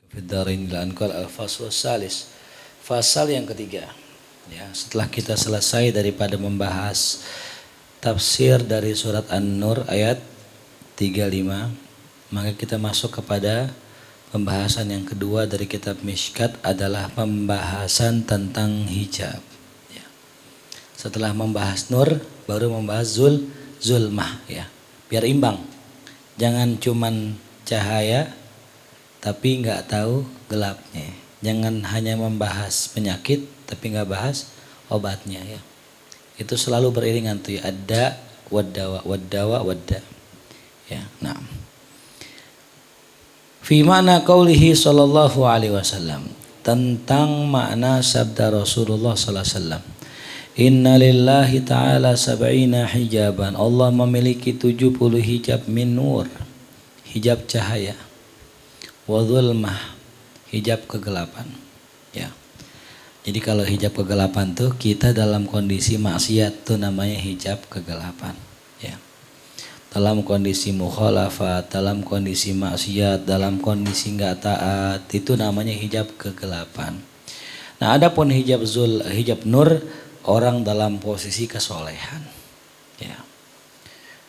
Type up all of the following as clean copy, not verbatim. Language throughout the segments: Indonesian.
Fid-dharain al-anqal al-fasl salis. Fasal yang ketiga. Ya, setelah kita selesai daripada membahas tafsir dari surat An-Nur ayat 35, maka kita masuk kepada pembahasan yang kedua dari kitab Mishkat adalah pembahasan tentang hijab. Ya. Setelah membahas Nur, baru membahas Zulmah. Ya. Biar imbang. Jangan cuman cahaya tapi nggak tahu gelapnya. Jangan hanya membahas penyakit tapi nggak bahas obatnya ya. Itu selalu beriringan tuh ya. Ada wadda. Ya, nah. Fi mana qaulihi sallallahu alaihi wasallam, tentang makna sabda Rasulullah sallallahu alaihi wasallam. Inna lillahi ta'ala sab'ina hijaban. Allah memiliki 70 hijab min nur, hijab cahaya. Wa dhulmah, hijab kegelapan. Ya. Jadi kalau hijab kegelapan tuh kita dalam kondisi maksiat tuh namanya hijab kegelapan. Ya. Dalam kondisi mukhalafat, dalam kondisi maksiat, dalam kondisi nggak taat, itu namanya hijab kegelapan. Nah, adapun hijab nur, orang dalam posisi kesolehan. Ya.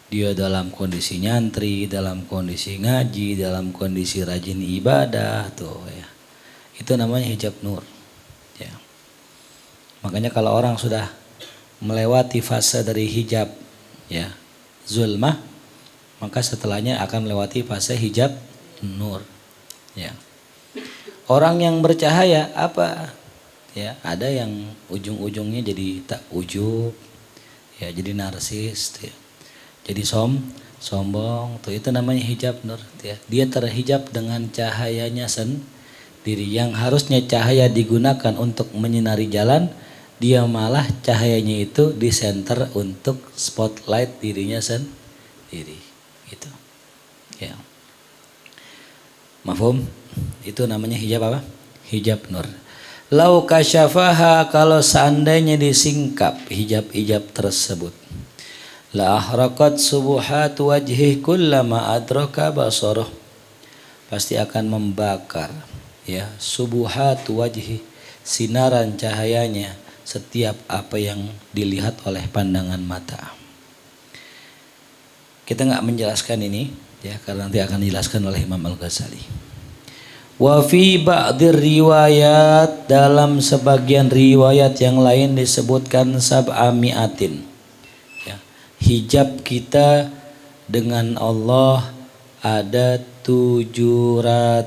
Dia dalam kondisi nyantri, dalam kondisi ngaji, dalam kondisi rajin ibadah tuh ya. Itu namanya hijab nur. Ya. Makanya kalau orang sudah melewati fase dari hijab ya, zulmah, maka setelahnya akan melewati fase hijab nur. Ya. Orang yang bercahaya apa? Ya, ada yang ujung-ujungnya jadi tak ujub, ya, jadi narsis, ya. Jadi sombong, tuh itu namanya hijab nur. Ya. Dia terhijab dengan cahayanya sendiri. Yang harusnya cahaya digunakan untuk menyinari jalan, dia malah cahayanya itu disenter untuk spotlight dirinya sendiri. Itu, ya. Mafhum? Itu namanya hijab apa? Hijab nur. Lau kasyafaha, kalau seandainya disingkap hijab-hijab tersebut, la ahraqat subuhat wajhi kullama adraka basarah, pasti akan membakar ya subuhat wajhi, sinaran cahayanya setiap apa yang dilihat oleh pandangan mata. Kita nggak menjelaskan ini ya karena nanti akan dijelaskan oleh Imam Al-Ghazali. Wa fi ba'dir riwayat, dalam sebagian riwayat yang lain disebutkan sab'a mi'atin. Ya, hijab kita dengan Allah ada 700.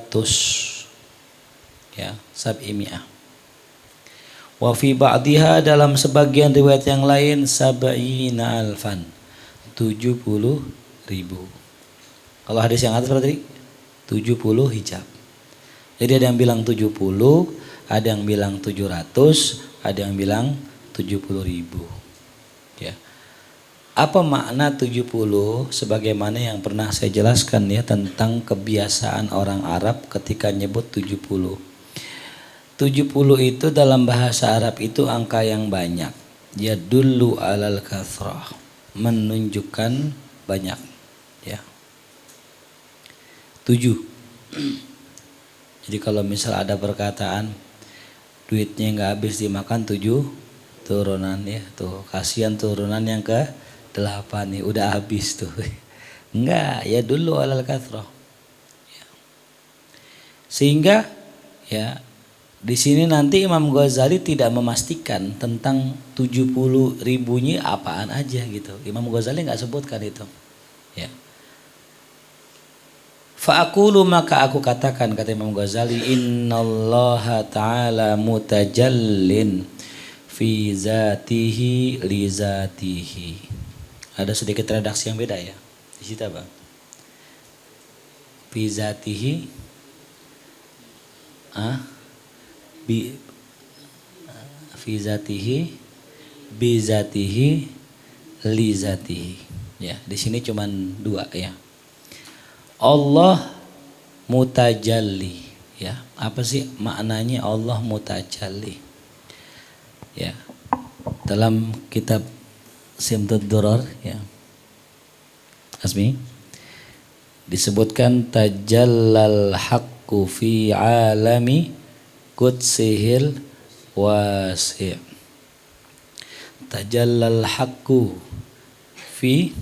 Ya, sab'i mi'ah. Wa fi ba'diha, dalam sebagian riwayat yang lain sab'ina alfan, 70.000. Kalau hadis yang atas berarti 70 hijab. Jadi ada yang bilang 70, ada yang bilang 700, ada yang bilang 70.000. Ya. Apa makna 70? Sebagaimana yang pernah saya jelaskan ya tentang kebiasaan orang Arab ketika nyebut 70. 70 itu dalam bahasa Arab itu angka yang banyak. Ya dulu alal kathrah, menunjukkan banyak. Ya. 7. Jadi kalau misal ada perkataan duitnya nggak habis dimakan 7 turunan ya tuh, kasihan turunan yang ke 8 nih udah habis tuh. Enggak, ya dulu alal kathrah. Ya. Sehingga ya di sini nanti Imam Ghazali tidak memastikan tentang 70.000-nya apaan aja gitu. Imam Ghazali nggak sebutkan itu. Ya. Fa'akulu, maka aku katakan, kata Imam Ghazali, innallaha ta'ala mutajallin fi zatihi li zatihi. Ada sedikit redaksi yang beda ya. Di situ Bang. Fi zatihi fi zatihi bi zatihi li zatihi. Ya, di sini cuman 2 ya. Allah mutajalli, ya. Apa sih maknanya Allah mutajalli? Ya. Dalam kitab Simtud Durar ya. Asmi disebutkan tajallal haq haqqu fi alami qudsihil wasi'. Tajallal haqqu fi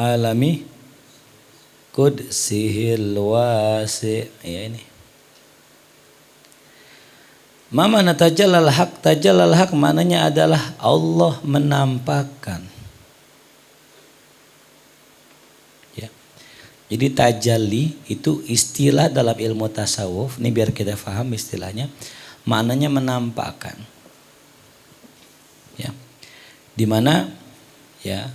alami qudsihil wasi'. Ya ini. Mama tajallal haq, tajallal haq maknanya adalah Allah menampakkan. Ya. Jadi tajalli itu istilah dalam ilmu tasawuf, ini biar kita paham istilahnya, maknanya menampakkan. Ya. Di mana ya,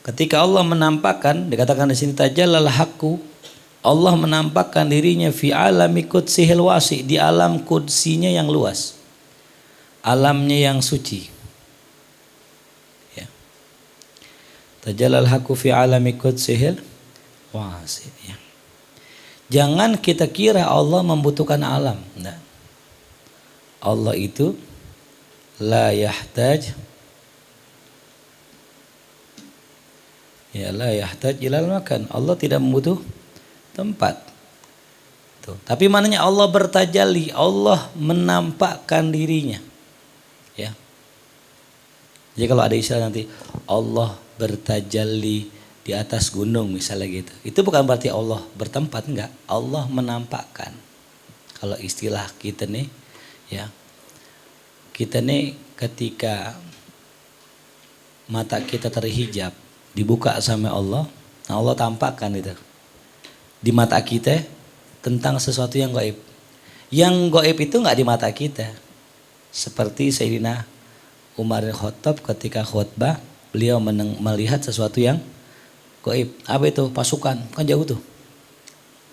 ketika Allah menampakkan, dikatakan di sini tajallal haqqu, Allah menampakkan dirinya fi alami qudsihil wasi', di alam kudsinya yang luas, alamnya yang suci. Ya. Tajallal haqqu fi alami qudsihil wasi'. Ya. Jangan kita kira Allah membutuhkan alam. Nah. Allah itu la yahtaj, ya la yahtaj ilal makan. Allah tidak membutuh tempat. Tuh. Tapi maknanya Allah bertajalli, Allah menampakkan dirinya. Ya. Jadi kalau ada istilah nanti Allah bertajalli di atas gunung misalnya gitu, itu bukan berarti Allah bertempat, enggak. Allah menampakkan. Kalau istilah kita nih, ya, kita nih ketika mata kita terhijab, dibuka sama Allah, nah Allah tampakkan itu di mata kita tentang sesuatu yang gaib. Yang gaib itu nggak di mata kita. Seperti Sayyidina Umar bin Khattab ketika khutbah, beliau melihat sesuatu yang gaib. Apa itu? Pasukan, kan jauh tuh.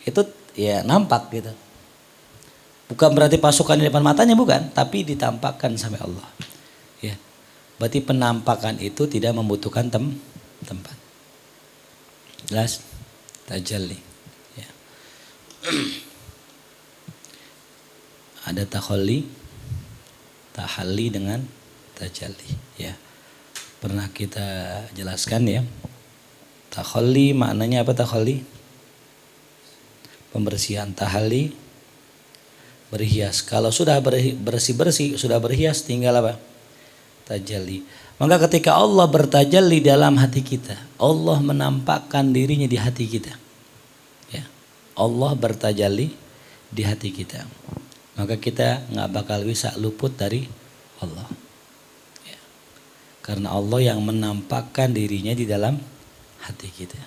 Itu ya nampak gitu. Bukan berarti pasukan di depan matanya, bukan, tapi ditampakkan sama Allah. Ya. Berarti penampakan itu tidak membutuhkan tempat. Jelas? Tajalli. Ada tahalli dengan tajalli, ya. Pernah kita jelaskan ya. Tahalli maknanya apa tahalli? Pembersihan. Tahalli berhias. Kalau sudah bersih-bersih, sudah berhias, tinggal apa? Tajalli. Maka ketika Allah bertajalli dalam hati kita, Allah menampakkan dirinya di hati kita. Allah bertajalli di hati kita, maka kita nggak bakal bisa luput dari Allah, ya. Karena Allah yang menampakkan dirinya di dalam hati kita,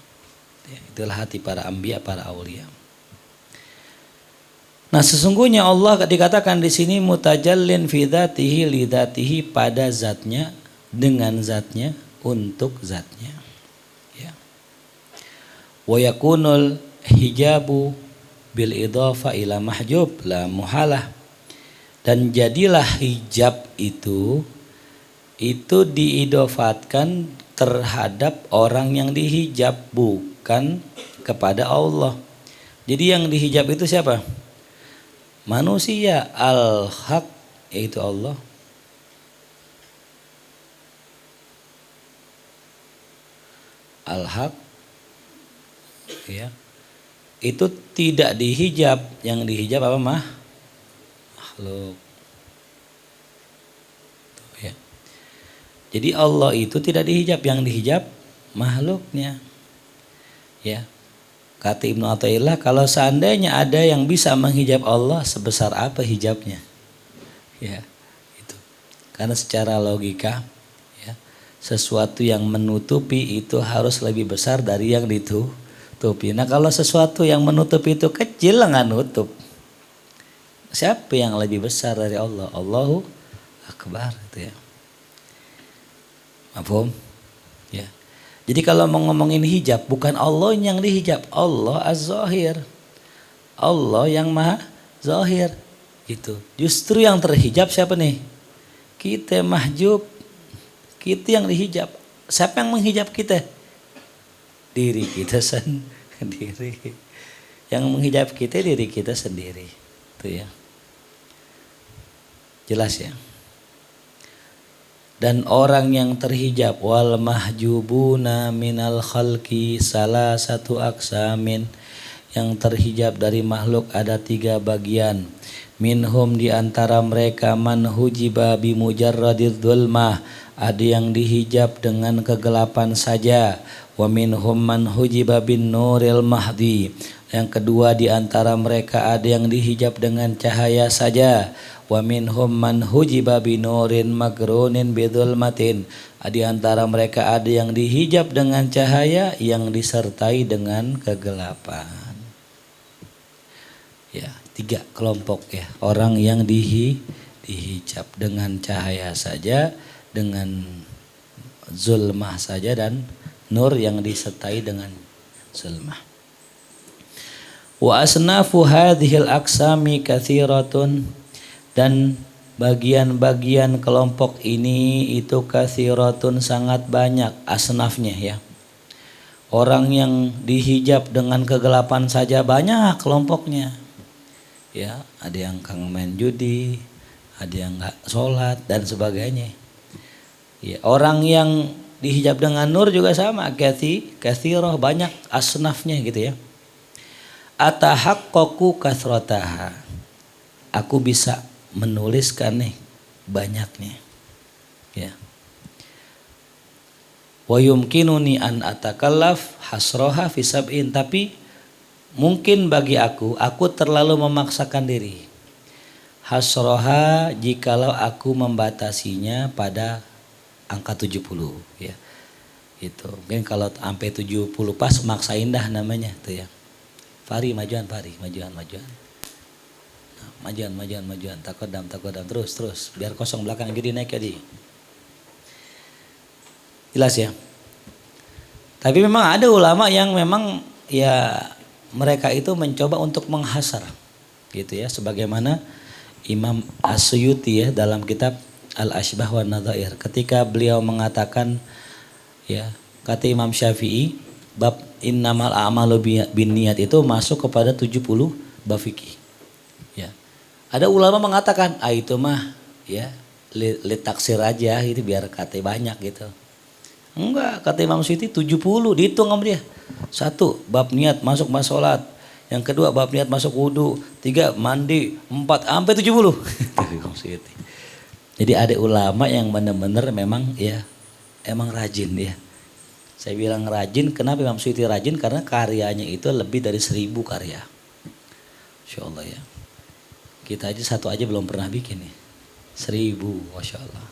ya, itulah hati para anbiya, para aulia. Nah sesungguhnya Allah dikatakan di sini mutajallin fi dzatihi li dzatihi, pada zatnya, dengan zatnya, untuk zatnya, ya. Wa yakunul hijabu bil idhafa ila mahjub la muhalah, dan jadilah hijab itu diidofatkan terhadap orang yang dihijab, bukan kepada Allah. Jadi yang dihijab itu siapa? Manusia, al-haq, yaitu Allah. Al-haq, ya. Itu tidak dihijab. Yang dihijab apa? Makhluk. Ya. Jadi Allah itu tidak dihijab, yang dihijab makhluknya. Ya. Kata Ibnu Athaillah, kalau seandainya ada yang bisa menghijab Allah, sebesar apa hijabnya? Ya, itu. Karena secara logika, ya, sesuatu yang menutupi itu harus lebih besar dari yang ditutupi. Nah kalau sesuatu yang menutup itu kecil, nggak nutup. Siapa yang lebih besar dari Allah? Allahu Akbar, itu ya. Mafhum? Ya. Jadi kalau mau ngomongin hijab, bukan Allah yang dihijab, Allah az-zahir, Allah yang maha zahir, gitu. Justru yang terhijab siapa nih? Kita mahjub, kita yang dihijab. Siapa yang menghijab kita? Diri kita sendiri. Yang menghijab kita diri kita sendiri, itu ya. Jelas ya. dan orang yang terhijab. Wal mahjubuna minal khalqi salah satu aksamin, yang terhijab dari makhluk ada 3 bagian. Minhum di antara mereka man hujiba bi mujarradid dzulmah, ada yang dihijab dengan kegelapan saja. Wa minhum man hujiba bin nuril mahdi, yang kedua di antara mereka ada yang dihijab dengan cahaya saja. Wa minhum man hujiba bi nurin magrunin bi dzulmatin, di antara mereka ada yang dihijab dengan cahaya yang disertai dengan kegelapan. Ya, 3 kelompok ya, orang yang dihijab dengan cahaya saja, dengan zulmah saja, dan nur yang disertai dengan zulmah. Wa asnafu hadhil aqsami katsiratun, dan bagian-bagian kelompok ini itu katsiratun sangat banyak asnafnya ya. Orang yang dihijab dengan kegelapan saja banyak kelompoknya. Ya, ada yang kang main judi, ada yang nggak sholat dan sebagainya. Ya, orang yang dihijab dengan nur juga sama, katsirah, banyak asnafnya gitu ya. Atahaqqaqu kasrataha, aku bisa menuliskan nih banyaknya. Ya. Wa yumkinuni an atakallaf hasroha fi sab'in, tapi mungkin bagi aku terlalu memaksakan diri. Hasroha, jikalau aku membatasinya pada angka 70 ya. Itu mungkin kalau sampai 70 pas maksain dah namanya tuh ya. Fari majuan. Nah, majuan. Takodam terus biar kosong belakang jadi naik jadi. Jelas ya. Tapi memang ada ulama yang memang ya mereka itu mencoba untuk menghasar gitu ya, sebagaimana Imam As-Suyuti ya dalam kitab Al-Ashbah wa Nadhair, ketika beliau mengatakan ya, kata Imam Syafi'i bab innamal a'malu binniyat itu masuk kepada 70 bab fikih ya. Ada ulama mengatakan itu mah ya li taksir aja, itu biar kata banyak gitu. Enggak, kata Imam Suyuti 70 dihitung sama dia. 1 bab niat masuk sholat, yang kedua bab niat masuk wudu, 3 mandi, 4 sampai 70. Jadi ada ulama yang benar-benar memang ya emang rajin ya. Saya bilang rajin, kenapa Imam Suyuti rajin? Karena karyanya itu lebih dari 1000 karya. Masya Allah ya. Kita aja satu aja belum pernah bikin ya. 1000, Masya Allah.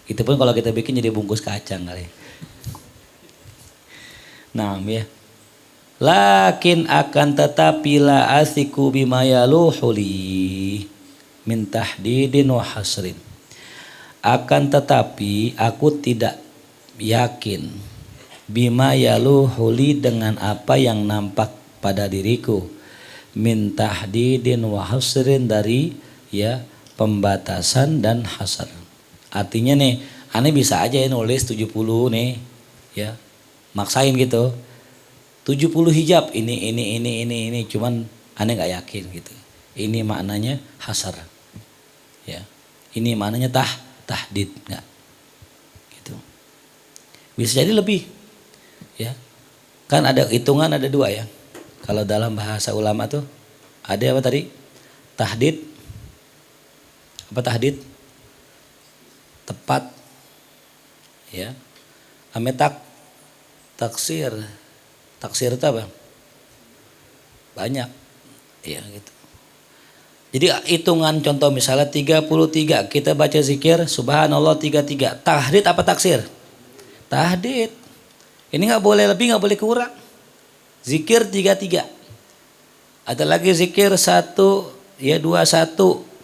Itu pun kalau kita bikin jadi bungkus kacang kali. Nah ya. Lakin akan tetapi la asiku bima yaluhuli min tahdidin wa hasrin. Akan tetapi aku tidak yakin bima yaluhuli dengan apa yang nampak pada diriku min tahdidin wa hasrin, dari ya pembatasan dan hasar. Artinya nih, aneh bisa aja ya nulis 70 nih ya, maksain gitu 70 hijab ini cuman aneh nggak yakin gitu. Ini maknanya hasar ya, ini maknanya tahdid nggak gitu. Bisa jadi lebih ya, kan ada hitungan, ada 2 ya kalau dalam bahasa ulama tuh. Ada apa tadi, tahdid apa, tahdid tepat ya, ametak taksir itu apa, banyak ya gitu. Jadi hitungan contoh misalnya 33 kita baca zikir subhanallah 33, tahdid apa taksir? Tahdid. Ini nggak boleh lebih, nggak boleh kurang. Zikir 33. Ada lagi zikir 1 ya 21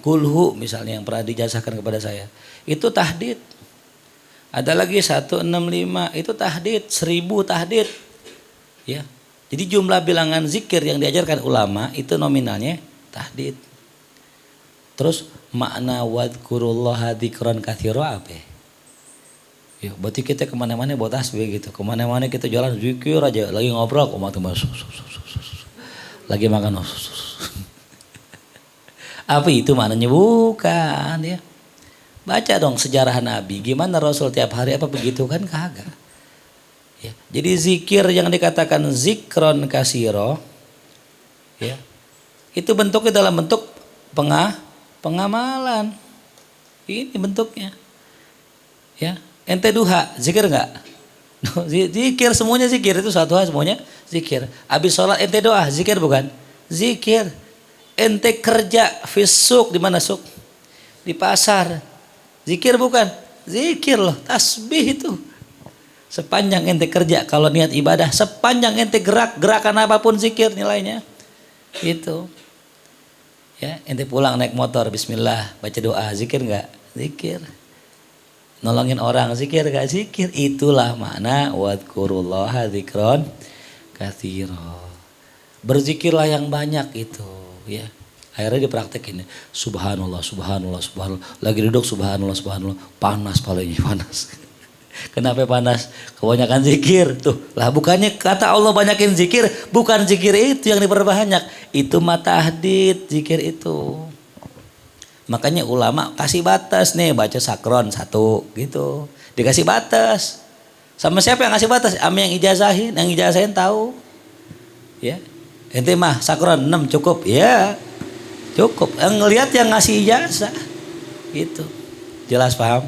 kulhu misalnya yang pernah dijasakan kepada saya, itu tahdid. Ada lagi 165 itu tahdid, 1000 tahdid ya. Jadi jumlah bilangan zikir yang diajarkan ulama itu nominalnya tahdid. Terus makna wadkurullaha dzikran katsira apa ya? Berarti kita kemana-mana bawa tasbih gitu, kemana-mana kita jalan zikir aja, lagi ngobrol lagi makan apa itu maknanya? Bukan ya. Baca dong sejarah Nabi, gimana Rasul tiap hari apa begitu kan kagak. Ya. Jadi zikir yang dikatakan zikron kasiro, ya, itu bentuknya dalam bentuk pengamalan. Ini bentuknya. Ya, ente duha, zikir enggak? Zikir, semuanya zikir, itu satu hal, semuanya zikir. Habis sholat ente doa, zikir bukan? Zikir. Ente kerja fisuk, di mana suk? Di pasar. Zikir bukan? Zikir loh, tasbih itu. Sepanjang ente kerja, kalau niat ibadah, sepanjang ente gerakan apapun zikir nilainya. Itu. Ya, ente pulang naik motor, bismillah, baca doa, zikir enggak? Zikir. Nolongin orang, zikir enggak? Zikir. Itulah makna wadkurullaha dzikron katsira. Berzikirlah yang banyak itu, ya. Akhirnya dipraktekin, subhanallah, subhanallah, subhanallah. Lagi duduk subhanallah, subhanallah. Panas palanya, panas. Kenapa panas? Kebanyakan zikir. Tuh, lah bukannya kata Allah banyakin zikir, bukan zikir itu yang diperbanyak. Itu mah tahdid, zikir itu. Makanya ulama kasih batas nih, baca sakron 1 gitu. Dikasih batas. Sama siapa yang kasih batas? Sama yang ijazahin tahu. Ya. Ente mah sakron 6 cukup. Ya. Cukup. Ngelihat yang ngasih ijazah. Gitu. Jelas paham?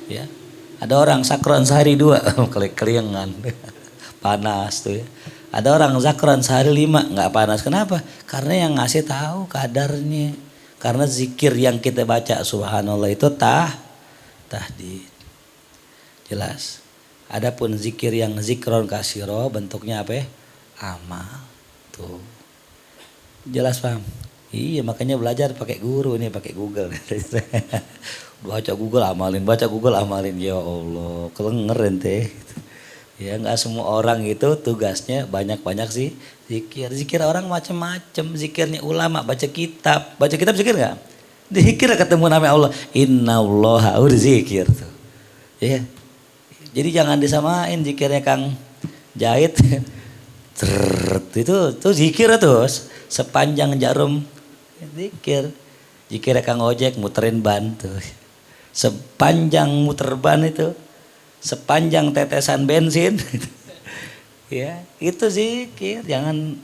Ya. Ada orang sakron sehari 2 keliengan. Panas tuh ya. Ada orang sakron sehari 5 enggak panas. Kenapa? Karena yang ngasih tahu kadarnya. Karena zikir yang kita baca subhanallah itu tahdid. Jelas. Adapun zikir yang zikron kasiro bentuknya apa ya? Amal. Tuh. Jelas paham? Iya, makanya belajar pakai guru nih, pakai Google. Baca Google amalin, baca Google amalin. Ya Allah, kelenger ente. Ya nggak semua orang itu tugasnya banyak-banyak sih zikir. Zikir orang macam-macam. Zikirnya ulama baca kitab zikir nggak? Zikir ketemu nama Allah. Innallaha udah zikir tuh. Ya. Jadi jangan disamain zikirnya Kang Jahit. Itu zikir terus sepanjang jarum zikir. Zikirnya Kang Ojek muterin ban tuh. Sepanjang muter ban itu, sepanjang tetesan bensin. Ya, itu zikir. Jangan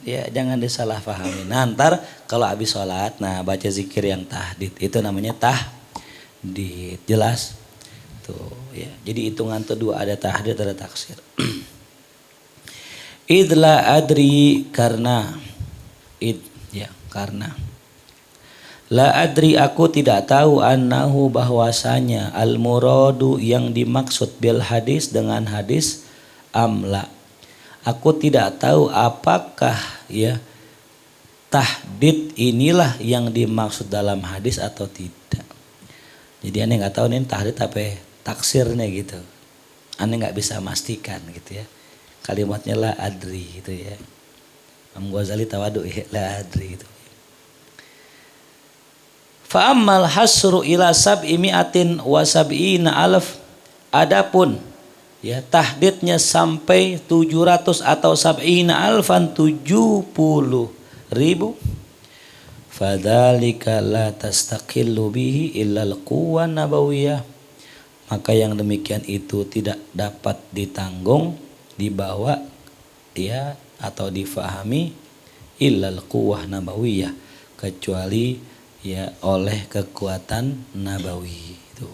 disalahpahami. Nah, ntar kalau habis sholat, nah baca zikir yang tahdid. Itu namanya tahdid. Jelas? Tuh, ya. Jadi hitungan tuh 2, ada tahdid, ada taksir. Idla adri karena la adri aku tidak tahu annahu bahwasanya al muradu yang dimaksud bil hadis dengan hadis amla. Aku tidak tahu apakah ya tahdid inilah yang dimaksud dalam hadis atau tidak. Jadi aneh nggak tahu nih tahdid apa taksirnya gitu. Aneh nggak bisa memastikan gitu ya. Kalimatnya la adri gitu ya. Imam Ghazali tawadu ya la adri gitu. Fa ammal hasru ila sab'imi'atin wa sab'ina alaf. Adapun ya tahdidnya sampai 700 atau sab'ina alfan 70.000. Fadzalika la tastaqillu bihi illa al-quwwah nabawiyah. Maka yang demikian itu tidak dapat ditanggung, dibawa ya atau difahami illal quwwah nabawiyah, kecuali ya oleh kekuatan nabawi itu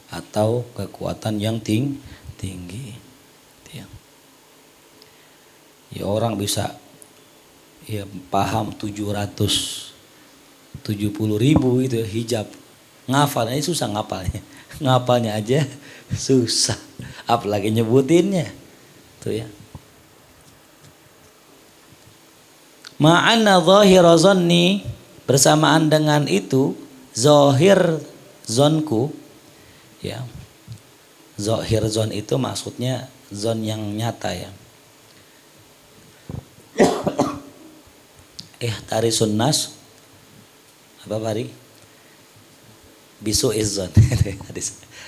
atau kekuatan yang tinggi ya. Ya orang bisa ya paham 770.000 itu hijab, ngafalnya susah, ngapalnya aja susah, apalagi nyebutinnya tuh ya. Ma'anna zahira zanni, bersamaan dengan itu zahir zonku ya. Zahir zon itu maksudnya zon yang nyata ya. Tarisun nas apa Bari? Bisu izzon.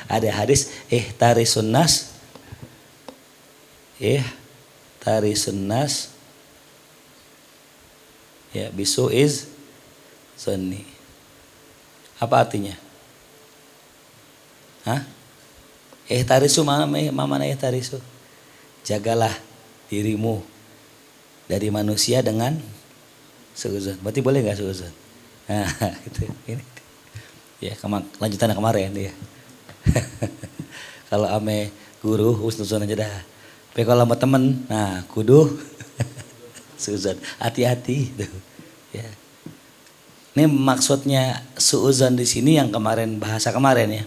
Ada hadis tarisun nas tarisun nas ya bisu iz zonni. Apa artinya? Hah? Ihtarisu mana ihtarisu? Jagalah dirimu dari manusia dengan suuzon. Berarti boleh nggak suuzon? Nah, itu ini. Ya, lanjutan kemarin ya. Kalau ame guru husnuzon aja dah. Tapi kalau sama temen, nah kudu suuzon. Hati-hati tuh. Ya. Ini maksudnya suuzon di sini yang kemarin bahasa kemarin ya.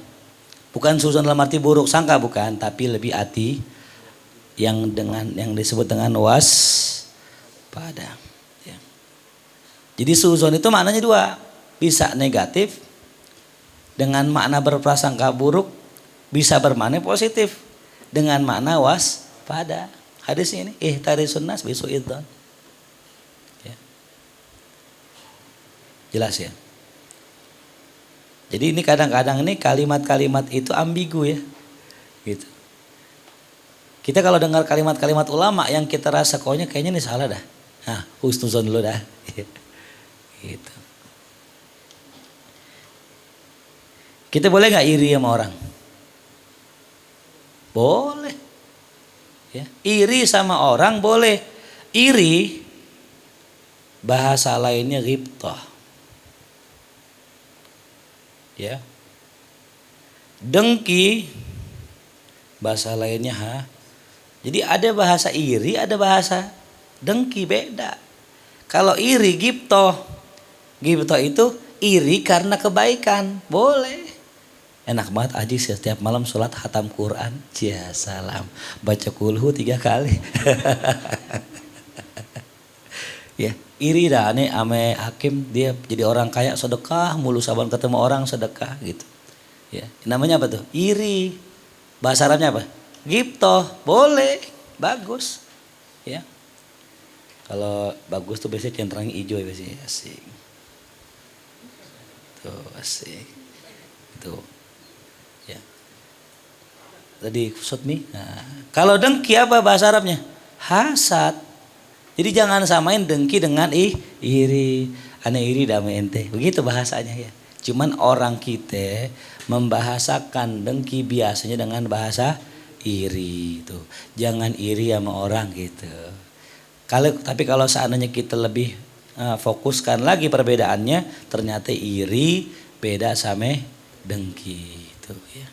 Bukan suuzon dalam arti buruk sangka bukan, tapi lebih hati yang disebut dengan waspada. Ya. Jadi suuzon itu maknanya dua, bisa negatif dengan makna berprasangka buruk, bisa bermakna positif dengan makna waspada. Hadisnya ini ihtarisun nas bisuidzon. Ya. Jelas ya. Jadi ini kadang-kadang ini kalimat-kalimat itu ambigu ya. Gitu. Kita kalau dengar kalimat-kalimat ulama yang kita rasa kayaknya ini salah dah. Nah, husnuzon dulu dah. Gitu. Kita boleh nggak iri sama orang? Boleh. Ya. Iri sama orang boleh. Iri bahasa lainnya ghibthah. Ya. Dengki bahasa lainnya Jadi ada bahasa iri, ada bahasa dengki, beda. Kalau iri ghibthah. Ghibthah itu iri karena kebaikan, boleh. Enak banget Aji setiap malam sholat khatam Quran. Ya salam. Baca kulhu 3 kali. Ya, iri dah nih ame hakim, dia jadi orang kaya sedekah mulu, saban ketemu orang sedekah gitu. Ya, namanya apa tuh? Iri. Bahasa Arabnya apa? Ghibthah. Boleh, bagus. Ya. Kalau bagus tuh biasanya centrangnya hijau biasanya, asik. Tuh, asik. Tuh. Ya. Tadi sutmi. Nah, kalau dengki apa bahasa Arabnya? Hasad. Jadi jangan samain dengki dengan iri. Ane iri damai ente. Begitu bahasanya ya. Cuman orang kita membahasakan dengki biasanya dengan bahasa iri itu. Jangan iri sama orang gitu. Tapi kalau seandainya kita lebih fokuskan lagi perbedaannya, ternyata iri beda sama dengki itu ya.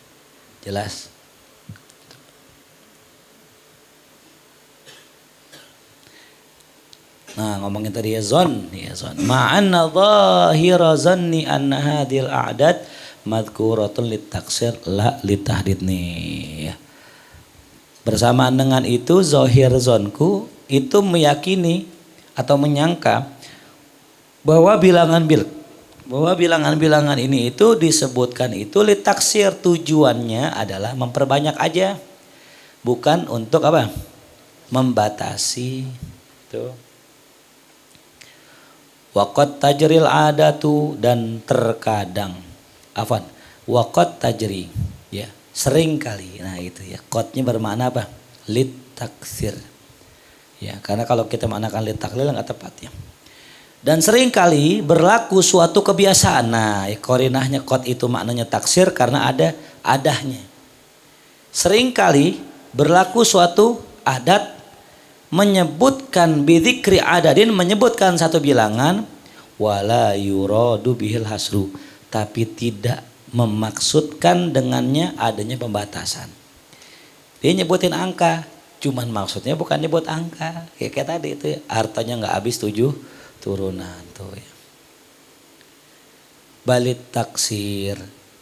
Jelas? Nah, ngomongin tadi ya zon. Ma'anna dhahira zanni anna hadhil a'dad madhkuratun litaksir la litahdid nih ya. Bersamaan dengan itu zahir zonku itu meyakini atau menyangka bahwa bilangan-bilangan ini itu disebutkan itu litaksir, tujuannya adalah memperbanyak aja. Bukan untuk apa? Membatasi. Tuh. Waqat tajril adatu, dan terkadang waqat tajri ya, sering kali. Nah itu ya, qatnya bermakna apa? Lit taksir ya, karena kalau kita maknakan lit taklil enggak tepat ya. Dan sering kali berlaku suatu kebiasaan. Nah korinahnya qat itu maknanya taksir karena ada adahnya. Sering kali berlaku suatu adat menyebutkan bidzikri adadin, menyebutkan satu bilangan, wala yuradu bihil hasru, tapi tidak memaksudkan dengannya adanya pembatasan. Dia nyebutin angka, cuman maksudnya bukan nyebut angka. Kayak tadi itu ya, hartanya nggak habis 7 turunan tuh ya. Balit taksir.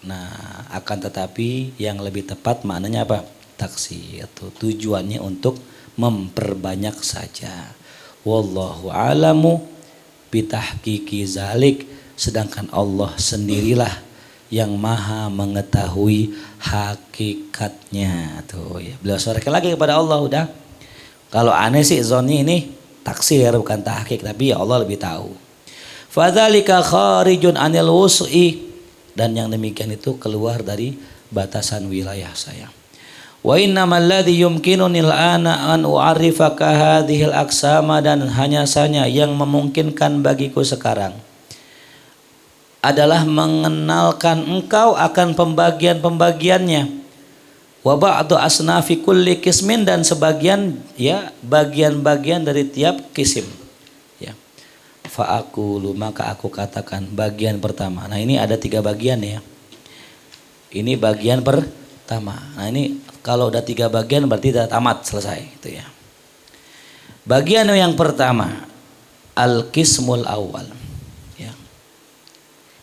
Nah, akan tetapi yang lebih tepat maknanya apa? Taksir itu tujuannya untuk memperbanyak saja. Wallahu a'lamu bitahqiqi zalik, sedangkan Allah sendirilah yang maha mengetahui hakikatnya. Tuh ya, beliau sorehkan lagi kepada Allah udah. Kalau aneh sih zonni ini taksir bukan tahqiq, tapi ya Allah lebih tahu. Fadzalika kharijun anil wus'i, dan yang demikian itu keluar dari batasan wilayah saya. Wa innamal ladzi yumkinuni al-ana an u'arrifaka hadhil aqsama, dan hanya saja yang memungkinkan bagiku sekarang adalah mengenalkan engkau akan pembagian-pembagiannya. Wa ba'du asnafi kulli qismin, dan sebagian ya bagian-bagian dari tiap kisim. Ya. Fa aqulu, maka aku katakan bagian pertama. Nah, ini ada 3 bagian ya. Ini bagian pertama. Nah, ini kalau udah 3 bagian berarti sudah tamat, selesai itu ya. Bagian yang pertama, al-qismul awal. Ya.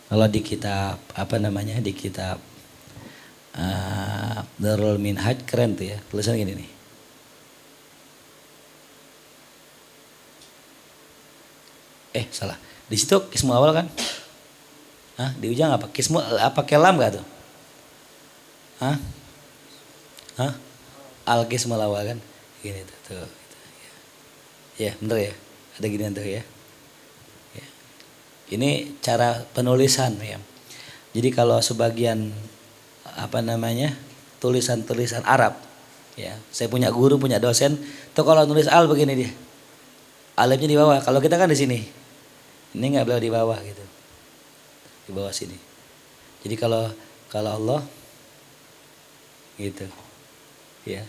Kalau di kitab apa namanya? Di kitab Darul Minhaj keren tuh ya, tulisan gini nih. Salah. Di situ kismu awal kan? Hah? Di ujung apa? Kismu apa kelam gak tuh? Hah? Hah? Al kismul awal kan? Gini tuh. Ya, bener ya. Ada ginian tuh ya. Ya. Ini cara penulisan ya. Jadi kalau sebagian apa namanya tulisan-tulisan Arab ya, saya punya guru, punya dosen tuh kalau nulis al begini dia, alifnya di bawah. Kalau kita kan di sini, ini nggak boleh di bawah gitu, di bawah sini. Jadi kalau Allah gitu ya,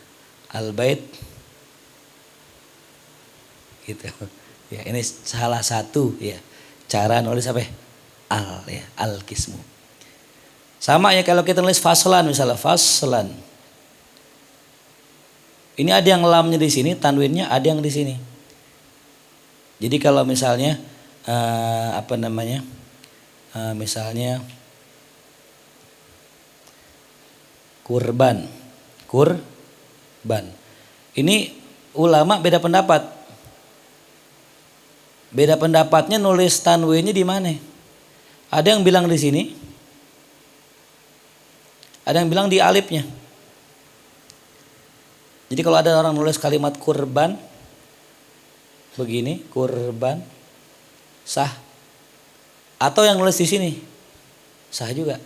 al bait gitu ya. Ini salah satu ya cara nulis apa, al ya, al kismu. Sama ya kalau kita nulis faslan, misalnya faslan. Ini ada yang lamnya di sini, tanwinnya ada yang di sini. Jadi kalau misalnya apa namanya? Misalnya kurban. Ini ulama beda pendapat. Beda pendapatnya nulis tanwinnya di mana? Ada yang bilang di sini. Ada yang bilang di alifnya. Jadi kalau ada orang nulis kalimat kurban begini, kurban sah. Atau yang nulis di sini sah juga.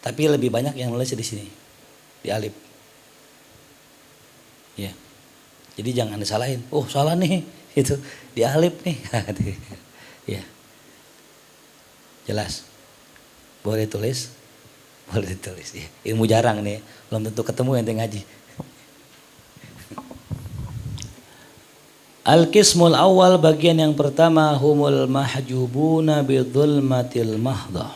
Tapi lebih banyak yang nulis di sini di alif. Ya. Jadi jangan disalahin. Oh, salah nih. Itu di alif nih. Ya. Jelas. Boleh tulis? Boleh ditulis ya. Ilmu jarang nih, belum tentu ketemu yang ngaji. Al-qismul awal, bagian yang pertama, humul mahjubuna bidzulmatil mahdah.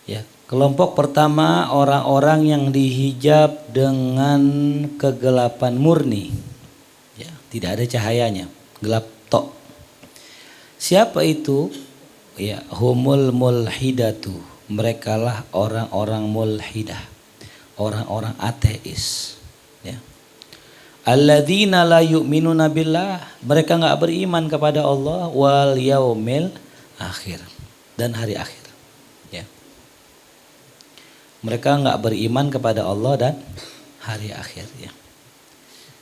Ya, kelompok pertama orang-orang yang dihijab dengan kegelapan murni. Ya, tidak ada cahayanya, gelap tok. Siapa itu? Ya, humul mulhidatu. Merekalah orang-orang mulhidah, orang-orang ateis ya. Alladzina la yu'minuna billah, mereka enggak beriman kepada Allah, wal yaumil akhir, dan hari akhir ya. Mereka enggak beriman kepada Allah dan hari akhir ya.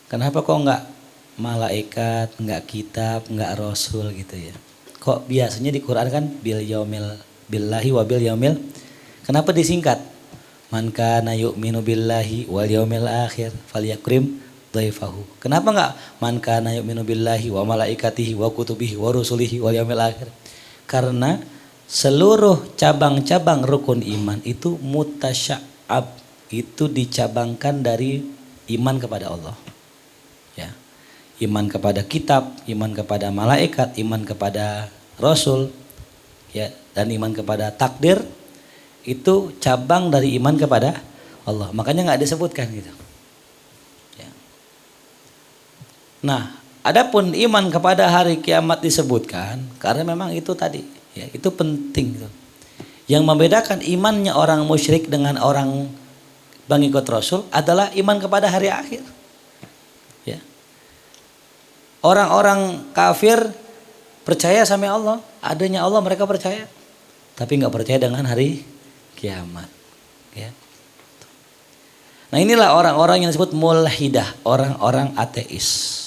Kenapa kok enggak malaikat, enggak kitab, enggak rasul gitu ya? Kok biasanya di Quran kan bil yaumil billahi wa bil yaumil. Kenapa disingkat? Man kana yu'minu billahi wal yaumil akhir falyakrim dhaifahu. Kenapa enggak man kana yu'minu billahi wa malaikatihi wa kutubihi wa rusulihi wal yaumil akhir? Karena seluruh cabang-cabang rukun iman itu mutasya'ab, itu dicabangkan dari iman kepada Allah. Ya. Iman kepada kitab, iman kepada malaikat, iman kepada rasul, ya, dan iman kepada takdir itu cabang dari iman kepada Allah. Makanya nggak disebutkan gitu. Ya. Nah, adapun iman kepada hari kiamat disebutkan karena memang itu tadi, ya, itu penting. Gitu. Yang membedakan imannya orang musyrik dengan orang pengikut Rasul adalah iman kepada hari akhir. Ya. Orang-orang kafir percaya sama Allah, adanya Allah mereka percaya, tapi nggak percaya dengan hari kiamat. Ya. Nah inilah orang-orang yang disebut mulhidah, orang-orang ateis,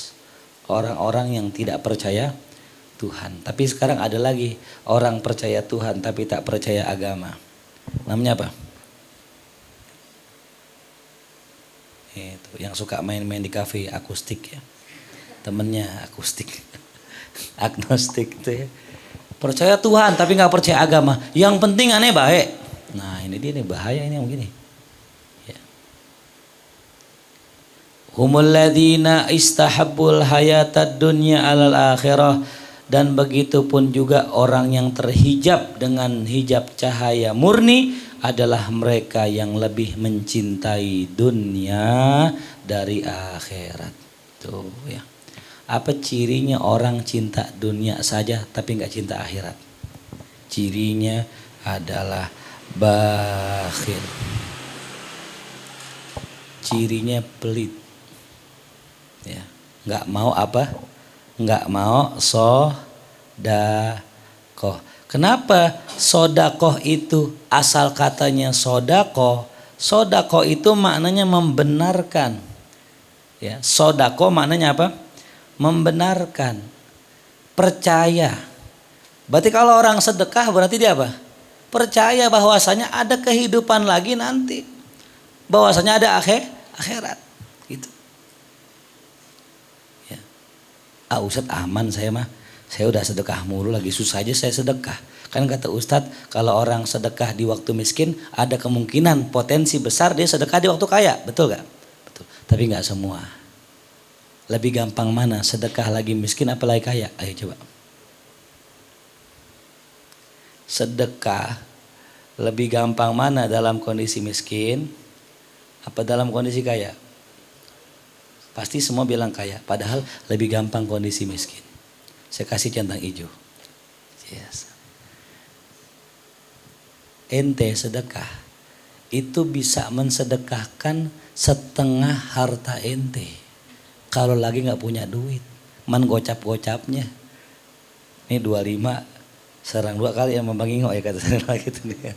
orang-orang yang tidak percaya Tuhan. Tapi sekarang ada lagi orang percaya Tuhan tapi tak percaya agama. Namanya apa? Itu yang suka main-main di kafe akustik ya, temennya akustik. Agnostik itu ya. Percaya Tuhan tapi nggak percaya agama. Yang penting aneh baik. Nah ini dia nih bahaya ini yang begini. Ya. Humul ladzina istahabbul hayatad dunya alal akhirah. Dan begitu pun juga orang yang terhijab dengan hijab cahaya murni adalah mereka yang lebih mencintai dunia dari akhirat. Tuh ya. Apa cirinya orang cinta dunia saja tapi nggak cinta akhirat? Cirinya adalah bakhil. Cirinya pelit. Ya, nggak mau apa? Nggak mau sodakoh. Kenapa sodakoh itu asal katanya sodakoh? Sodakoh itu maknanya membenarkan. Ya, sodakoh maknanya apa? Membenarkan, percaya. Berarti kalau orang sedekah berarti dia apa? Percaya bahwasanya ada kehidupan lagi nanti, bahwasanya ada akhirat, gitu. Ya. Ustadz aman saya mah, saya udah sedekah mulu lagi susah aja saya sedekah. Kan kata Ustadz kalau orang sedekah di waktu miskin ada kemungkinan potensi besar dia sedekah di waktu kaya, betul gak? Betul. Tapi nggak semua. Lebih gampang mana sedekah lagi miskin apalagi kaya? Ayo coba. Sedekah lebih gampang mana dalam kondisi miskin apa dalam kondisi kaya? Pasti semua bilang kaya, padahal lebih gampang kondisi miskin. Saya kasih centang hijau. Yes. Ente sedekah itu bisa mensedekahkan setengah harta ente. Kalau lagi nggak punya duit, man gocap-gocapnya. Ini 25 serang 2 kali yang membagi ngok ya kata saya lagi itu nih.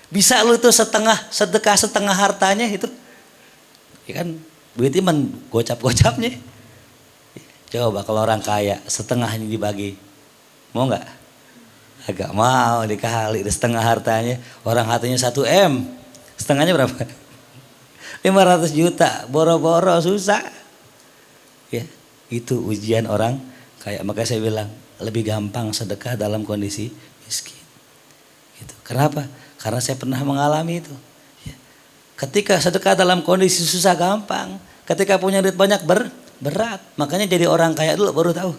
Bisa lu tuh sedekah setengah hartanya itu. Ya kan duitnya man gocap-gocapnya. Coba kalau orang kaya setengahnya dibagi. Mau nggak? Agak mau dikali setengah hartanya. Orang hartanya 1 M. Setengahnya berapa? 500 juta. Boro-boro susah. Ya, itu ujian orang kayak maka saya bilang lebih gampang sedekah dalam kondisi miskin. Gitu. Kenapa? Karena saya pernah mengalami itu. Ya. Ketika sedekah dalam kondisi susah gampang, ketika punya duit banyak berat. Makanya jadi orang kaya dulu baru tahu.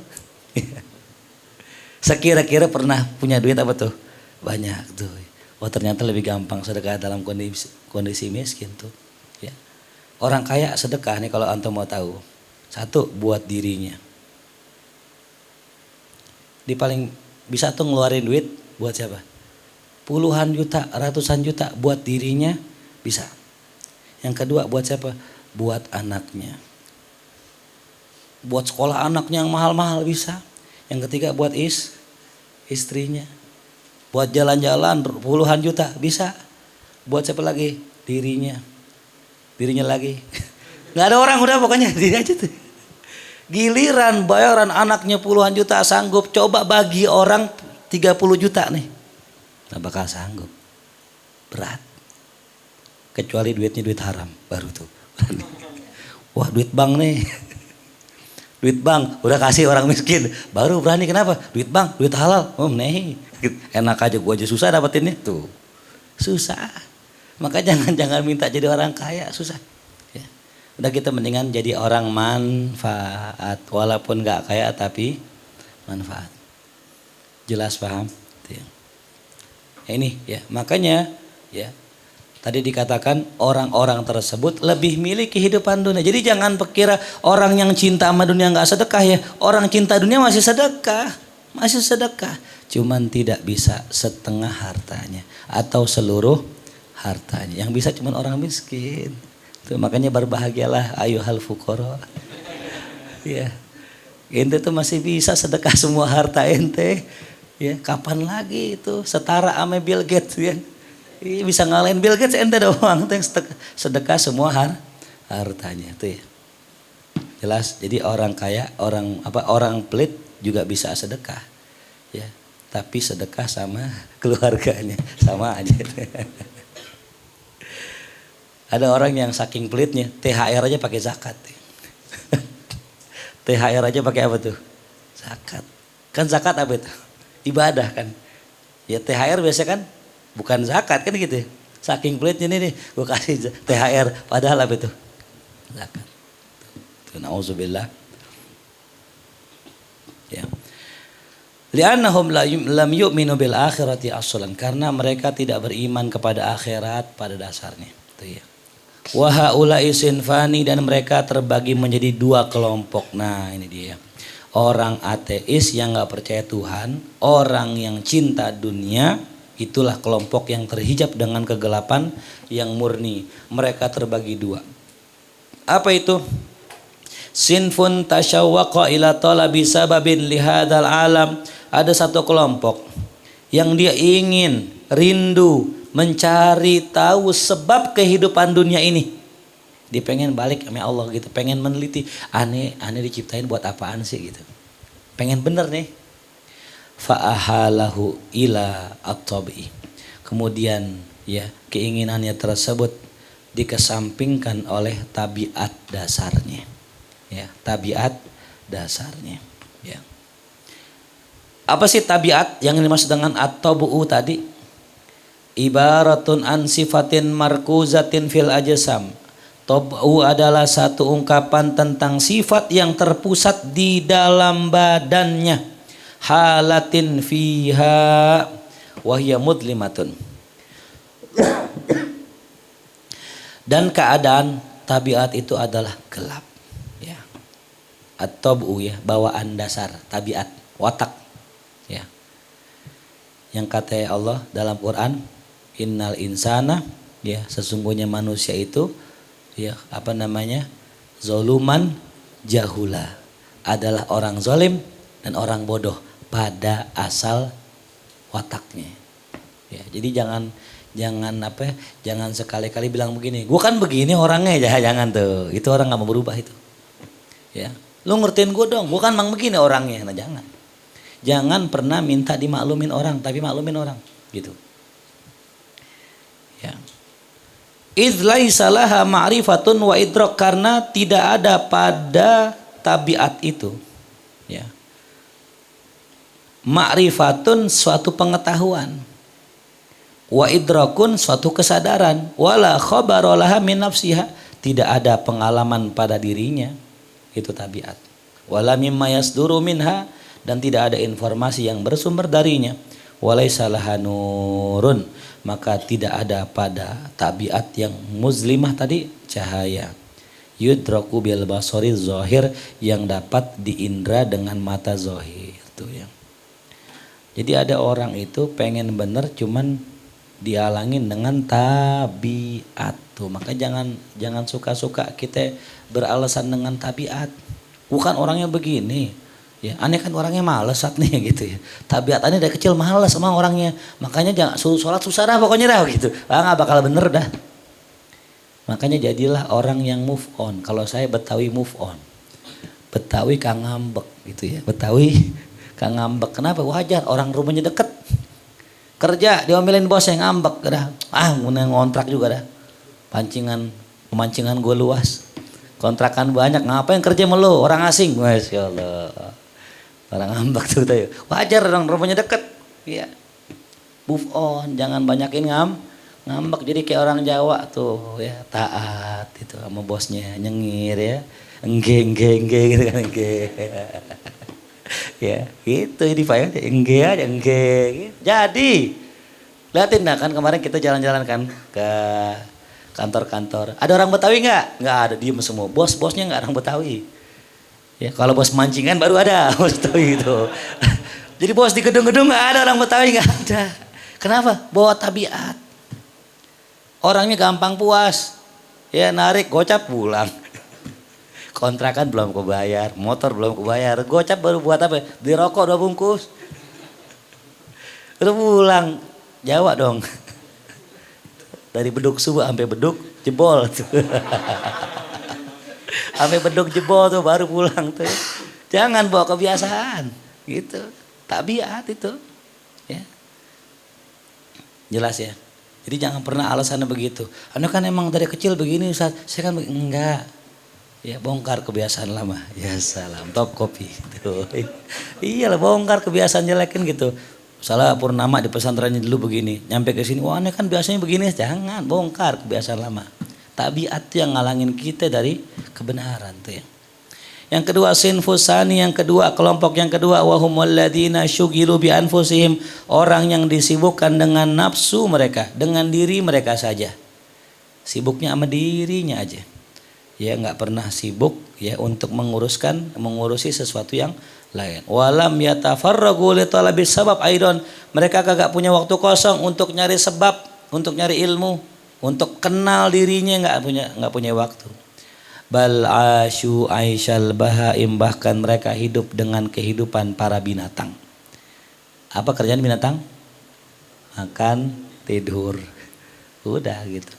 Sekira-kira pernah punya duit apa tuh? Banyak tuh. Oh ternyata lebih gampang sedekah dalam kondisi miskin tuh. Ya. Orang kaya sedekah nih kalau antum mau tahu. 1 buat dirinya. Dia paling bisa tuh ngeluarin duit buat siapa? Puluhan juta, ratusan juta buat dirinya bisa. Yang kedua buat siapa? Buat anaknya. Buat sekolah anaknya yang mahal-mahal bisa. Yang ketiga buat istrinya. Buat jalan-jalan puluhan juta bisa. Buat siapa lagi? Dirinya. Dirinya lagi. Nggak ada orang udah pokoknya diri aja tuh. Giliran bayaran anaknya puluhan juta sanggup, coba bagi orang 30 juta nih. Nggak bakal sanggup. Berat. Kecuali duitnya duit haram baru tuh. Wah duit bank nih. Duit bank udah kasih orang miskin baru berani. Kenapa? Duit bank, duit halal. Oh nih. Enak aja gua aja susah dapetinnya tuh. Susah. Maka jangan minta jadi orang kaya, susah. Udah kita mendingan jadi orang manfaat. Walaupun gak kaya tapi manfaat. Jelas paham? Ini ya makanya ya tadi dikatakan orang-orang tersebut lebih milih kehidupan dunia. Jadi jangan pikir orang yang cinta sama dunia gak sedekah ya. Orang cinta dunia masih sedekah. Masih sedekah. Cuman tidak bisa setengah hartanya. Atau seluruh hartanya. Yang bisa cuman orang miskin. Tuh, makanya berbahagialah ayuhal fuqara. Ya. Ente tuh masih bisa sedekah semua harta ente. Ya, kapan lagi itu setara sama Bill Gates ya. Bisa ngalahin Bill Gates ente doang tuh yang sedekah semua hartanya tuh ya. Jelas. Jadi orang kaya, orang pelit juga bisa sedekah. Ya. Tapi sedekah sama keluarganya sama aja. Ada orang yang saking pelitnya, THR aja pakai zakat. THR aja pakai apa tuh? Zakat. Kan zakat apa itu? ibadah kan. Ya THR biasa kan bukan zakat kan gitu. Saking pelitnya nih gue kasih THR padahal apa itu? Zakat. Nauzubillah. Ya. Li'annahum lam yu'minu bil akhirati aslan, karena mereka tidak beriman kepada akhirat pada dasarnya. Itu ya. Wa haula'i sinfani, dan mereka terbagi menjadi dua kelompok. Nah, ini dia. Orang ateis yang enggak percaya Tuhan, orang yang cinta dunia, itulah kelompok yang terhijab dengan kegelapan yang murni. Mereka terbagi dua. Apa itu? Sinfun tasyawwaqa ila talabi sababin lihadzal alam. Ada satu kelompok yang dia ingin, rindu, mencari tahu sebab kehidupan dunia ini. Dia pengen balik sama Allah gitu, pengen meneliti, aneh diciptain buat apaan sih gitu. Pengen bener nih. Fa'ahalahu ila at-tabi'i. Kemudian ya, keinginannya tersebut dikesampingkan oleh tabiat dasarnya. Ya, tabiat dasarnya. Ya. Apa sih tabiat yang dimaksud dengan at-tabu'u tadi? Ibaratun an sifatin markuzatin fil ajsam. Tab'u adalah satu ungkapan tentang sifat yang terpusat di dalam badannya. Halatin fiha wahya mudlimatun. Dan keadaan tabiat itu adalah gelap. Ya. At-tab'u ya, bawaan dasar, tabiat, watak. Ya. Yang kata Allah dalam Quran, innal insana, ya, sesungguhnya manusia itu ya, apa namanya? Zoluman jahula, adalah orang zalim dan orang bodoh pada asal wataknya. Ya, jadi jangan sekali-kali bilang begini, gue kan begini orangnya, jangan tuh, itu orang nggak mau berubah itu. Ya, lu ngertiin gue dong, gue kan emang begini orangnya, nah jangan pernah minta dimaklumin orang, tapi maklumin orang, gitu. Ya. Idz laisa laha ma'rifatun wa idrak, karena tidak ada pada tabiat itu, ya, ma'rifatun suatu pengetahuan, wa idrakun suatu kesadaran, wala khabarolaha min nafsiha, tidak ada pengalaman pada dirinya, itu tabiat, wala mimma yasduru minha, dan tidak ada informasi yang bersumber darinya, walaisa laha nurun, maka tidak ada pada tabiat yang muslimah tadi cahaya, yudraku bil basari zahir, yang dapat diindra dengan mata zahir, tuh ya. Jadi ada orang itu pengen bener cuman dihalangin dengan tabiat tuh. Maka jangan suka-suka kita beralasan dengan tabiat. Bukan orangnya begini. Ya, aneh kan orangnya malas saat nih gitu ya. Tabiat aneh dari kecil malas sama orangnya. Makanya jangan sholat susah dah pokoknya dah gitu. Nggak bakal bener dah. Makanya jadilah orang yang move on. Kalau saya Betawi move on. Betawi kang ngambek gitu ya. Betawi kang ngambek. Kenapa? Wajar, orang rumahnya deket. Kerja diomelin bos yang ngambek dah. Ngontrak juga dah. Pemancingan gue luas. Kontrakan banyak, ngapain kerja melu? Orang asing. Masya Allah. Orang ngambek tuh. Wajar, orang rumahnya deket. Ya. Move on, jangan banyakin ngambek. Jadi kayak orang Jawa tuh ya, taat itu sama bosnya, nyengir ya. Engge gitu kan, engge. Ya, gitu di file engge aja engge. Jadi, liatin nah kan kemarin kita jalan-jalan kan ke kantor-kantor. Ada orang Betawi nggak? Nggak ada, diem semua. Bosnya nggak orang Betawi. Ya, kalau bos mancingan baru ada bos Betawi gitu. Jadi bos di gedung-gedung nggak ada orang Betawi, nggak ada. Kenapa? Bawa tabiat. Orangnya gampang puas. Ya narik, gocap pulang. Kontrakan belum kebayar, motor belum kebayar, gocap baru buat apa? Beli rokok 2 bungkus. Udah pulang, Jawa dong. Dari beduk subuh sampai beduk jebol tuh. Sampai beduk jebol tuh baru pulang tuh. Jangan bawa kebiasaan, gitu. Tabiat itu, ya. Jelas ya. Jadi jangan pernah alasannya begitu. Anda kan emang dari kecil begini Ustaz. Saya kan enggak. Ya bongkar kebiasaan lama. Ya salam top kopi. Iyalah bongkar kebiasaan jelekin gitu. Salah purnama di pesantrennya dulu begini, nyampe ke sini, wah ini kan biasanya begini, jangan bongkar kebiasaan lama. Tabiat yang ngalangin kita dari kebenaran tuh ya. Yang kedua sinfusani, yang kedua kelompok yang kedua wahumul ladina syughilu bi anfusihim, orang yang disibukkan dengan nafsu mereka, dengan diri mereka saja. Sibuknya sama dirinya aja. Ya nggak pernah sibuk ya untuk mengurusi sesuatu yang lain. Walam yatafarragu li talabi sabab aidan, mereka kagak punya waktu kosong untuk nyari sebab, untuk nyari ilmu, untuk kenal dirinya, nggak punya waktu. Bal asyu aisyal bahaim, bahkan mereka hidup dengan kehidupan para binatang. Apa kerjaan binatang? Makan, tidur. Udah gitu.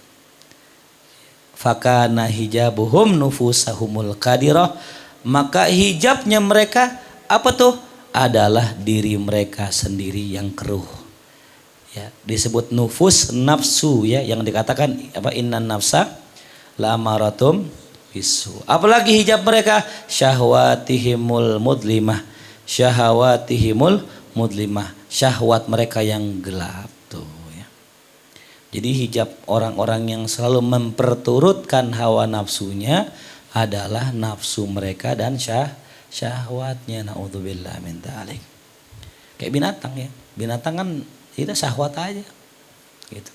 Fakana hijabuhum nufusahumul qadirah, maka hijabnya mereka apa tuh? Adalah diri mereka sendiri yang keruh. Ya, disebut nufus, nafsu ya, yang dikatakan apa, innan nafsa lamaratum bisu. Apalagi hijab mereka syahwatihimul mudlimah, syahwatihimul mudlimah, syahwat mereka yang gelap tuh ya. Jadi hijab orang-orang yang selalu memperturutkan hawa nafsunya adalah nafsu mereka dan syahwatnya, naudzubillah min dzalik. Kayak binatang ya, binatang kan itu syahwat aja gitu,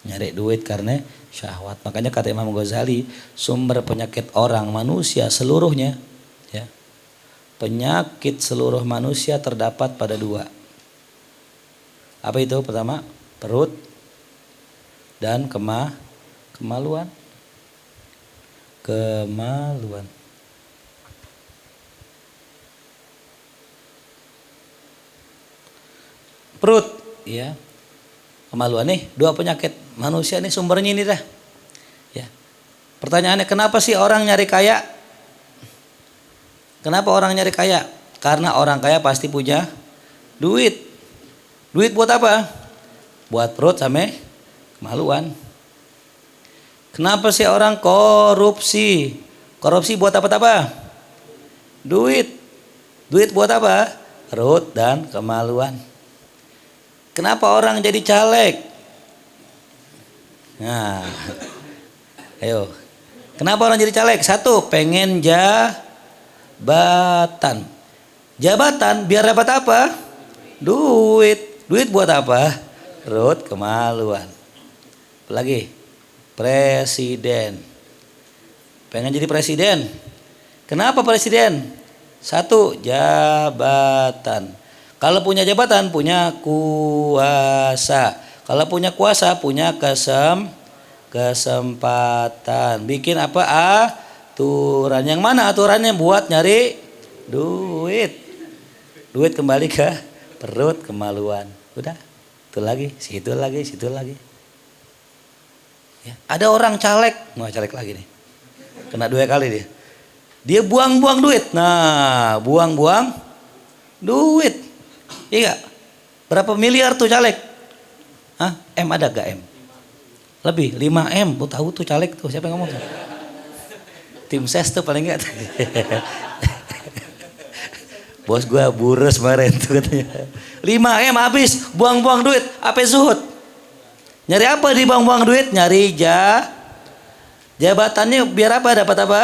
nyari duit karena syahwat. Makanya kata Imam Ghazali, sumber penyakit orang manusia seluruhnya ya, penyakit seluruh manusia terdapat pada dua. Apa itu? Pertama perut dan kemaluan. Perut ya, kemaluan nih, dua penyakit manusia nih sumbernya ini dah ya. Pertanyaannya, kenapa sih orang nyari kaya? Kenapa orang nyari kaya? Karena orang kaya pasti punya duit. Duit buat apa? Buat perut sama kemaluan. Kenapa sih orang korupsi? Korupsi buat apa? Duit. Duit buat apa? Perut dan kemaluan. Kenapa orang jadi caleg? Nah, ayo. Kenapa orang jadi caleg? Satu, pengen jabatan. Jabatan biar dapat apa? Duit. Duit buat apa? Perut, kemaluan. Apalagi? Presiden. Pengen jadi presiden. Kenapa presiden? Satu, jabatan. Kalau punya jabatan, punya kuasa. Kalau punya kuasa, punya kesempatan. Bikin apa? Aturan. Yang mana aturannya? Buat nyari duit. Duit kembali ke perut, kemaluan. Udah. Itu lagi, situ lagi, situ lagi. Ya. Ada orang caleg. Mau caleg lagi nih. Kena 2 kali dia. Dia buang-buang duit. Nah, buang-buang duit. Iya gak? Berapa miliar tuh caleg? Hah? M ada gak M? Lebih 5 M. Lu tahu tuh caleg tuh, siapa yang ngomong tuh? Tim ses tuh paling gak. Bos gua bures kemarin tuh katanya. 5 M habis, buang-buang duit. Apa zuhud? Nyari apa di buang-buang duit? Nyari jabatannya biar apa? Dapat apa?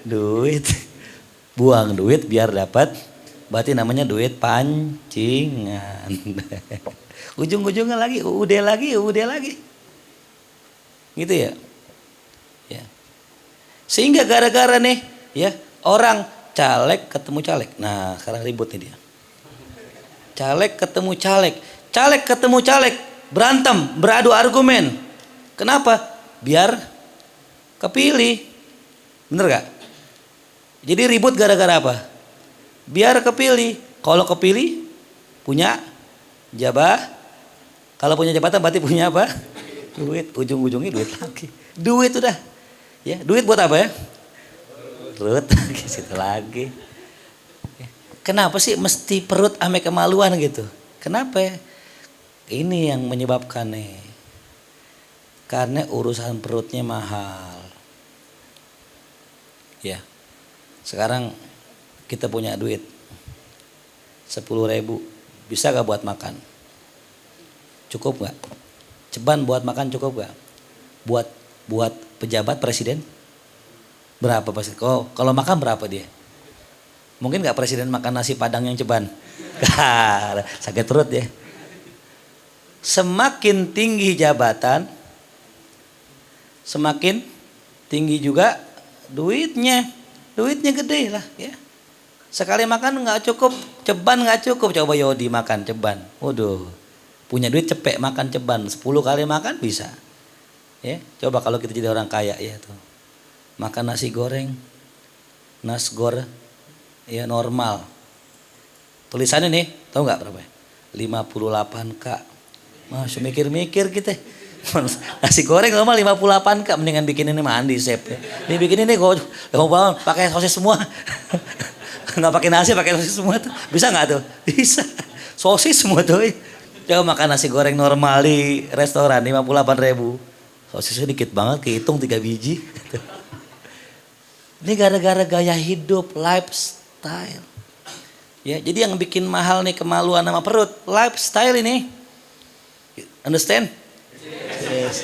Duit. Buang duit biar dapat. Berarti namanya duit pancingan. Ujung-ujungnya lagi, udah lagi. Gitu ya. Ya. Sehingga gara-gara nih, ya, orang caleg ketemu caleg. Nah, sekarang ribut nih dia. Caleg ketemu caleg, berantem, beradu argumen. Kenapa? Biar kepilih. Bener gak? Jadi ribut gara-gara apa? Biar kepilih. Kalau kepilih punya kalau punya jabatan berarti punya apa? Duit. Ujung-ujungnya duit lagi. Duit udah. Ya, duit buat apa ya? Perut lagi, situ lagi. Kenapa sih mesti perut ame kemaluan gitu? Kenapa ya? Ini yang menyebabkan nih. Karena urusan perutnya mahal. Ya. Sekarang kita punya duit 10.000, bisa gak buat makan? Cukup gak? Ceban buat makan cukup gak? Buat pejabat presiden? Berapa pasti? Kalau makan berapa dia? Mungkin gak presiden makan nasi padang yang ceban? Sakit perut ya. Semakin tinggi jabatan, semakin tinggi juga duitnya gede lah ya. Sekali makan nggak cukup, ceban nggak cukup, coba Yodi makan ceban, waduh, punya duit cepek makan ceban, 10 kali makan bisa ya. Coba kalau kita jadi orang kaya ya tuh, makan nasi goreng, nasgor ya normal, tulisannya nih tahu nggak berapa? 58K. Masih mikir-mikir kita. Nasi goreng normal 58K, mendingan bikin ini mandi sep ya. Ini bikin ini kok pakai sosis semua. Nggak pakai nasi, pakai sosis semua tuh. Bisa nggak tuh? Bisa. Sosis semua tuh. Coba makan nasi goreng normal di restoran 58.000. Sosisnya dikit banget, kehitung 3 biji. Ini gara-gara gaya hidup, lifestyle. Ya, jadi yang bikin mahal nih kemaluan sama perut, lifestyle ini. Understand? Yes.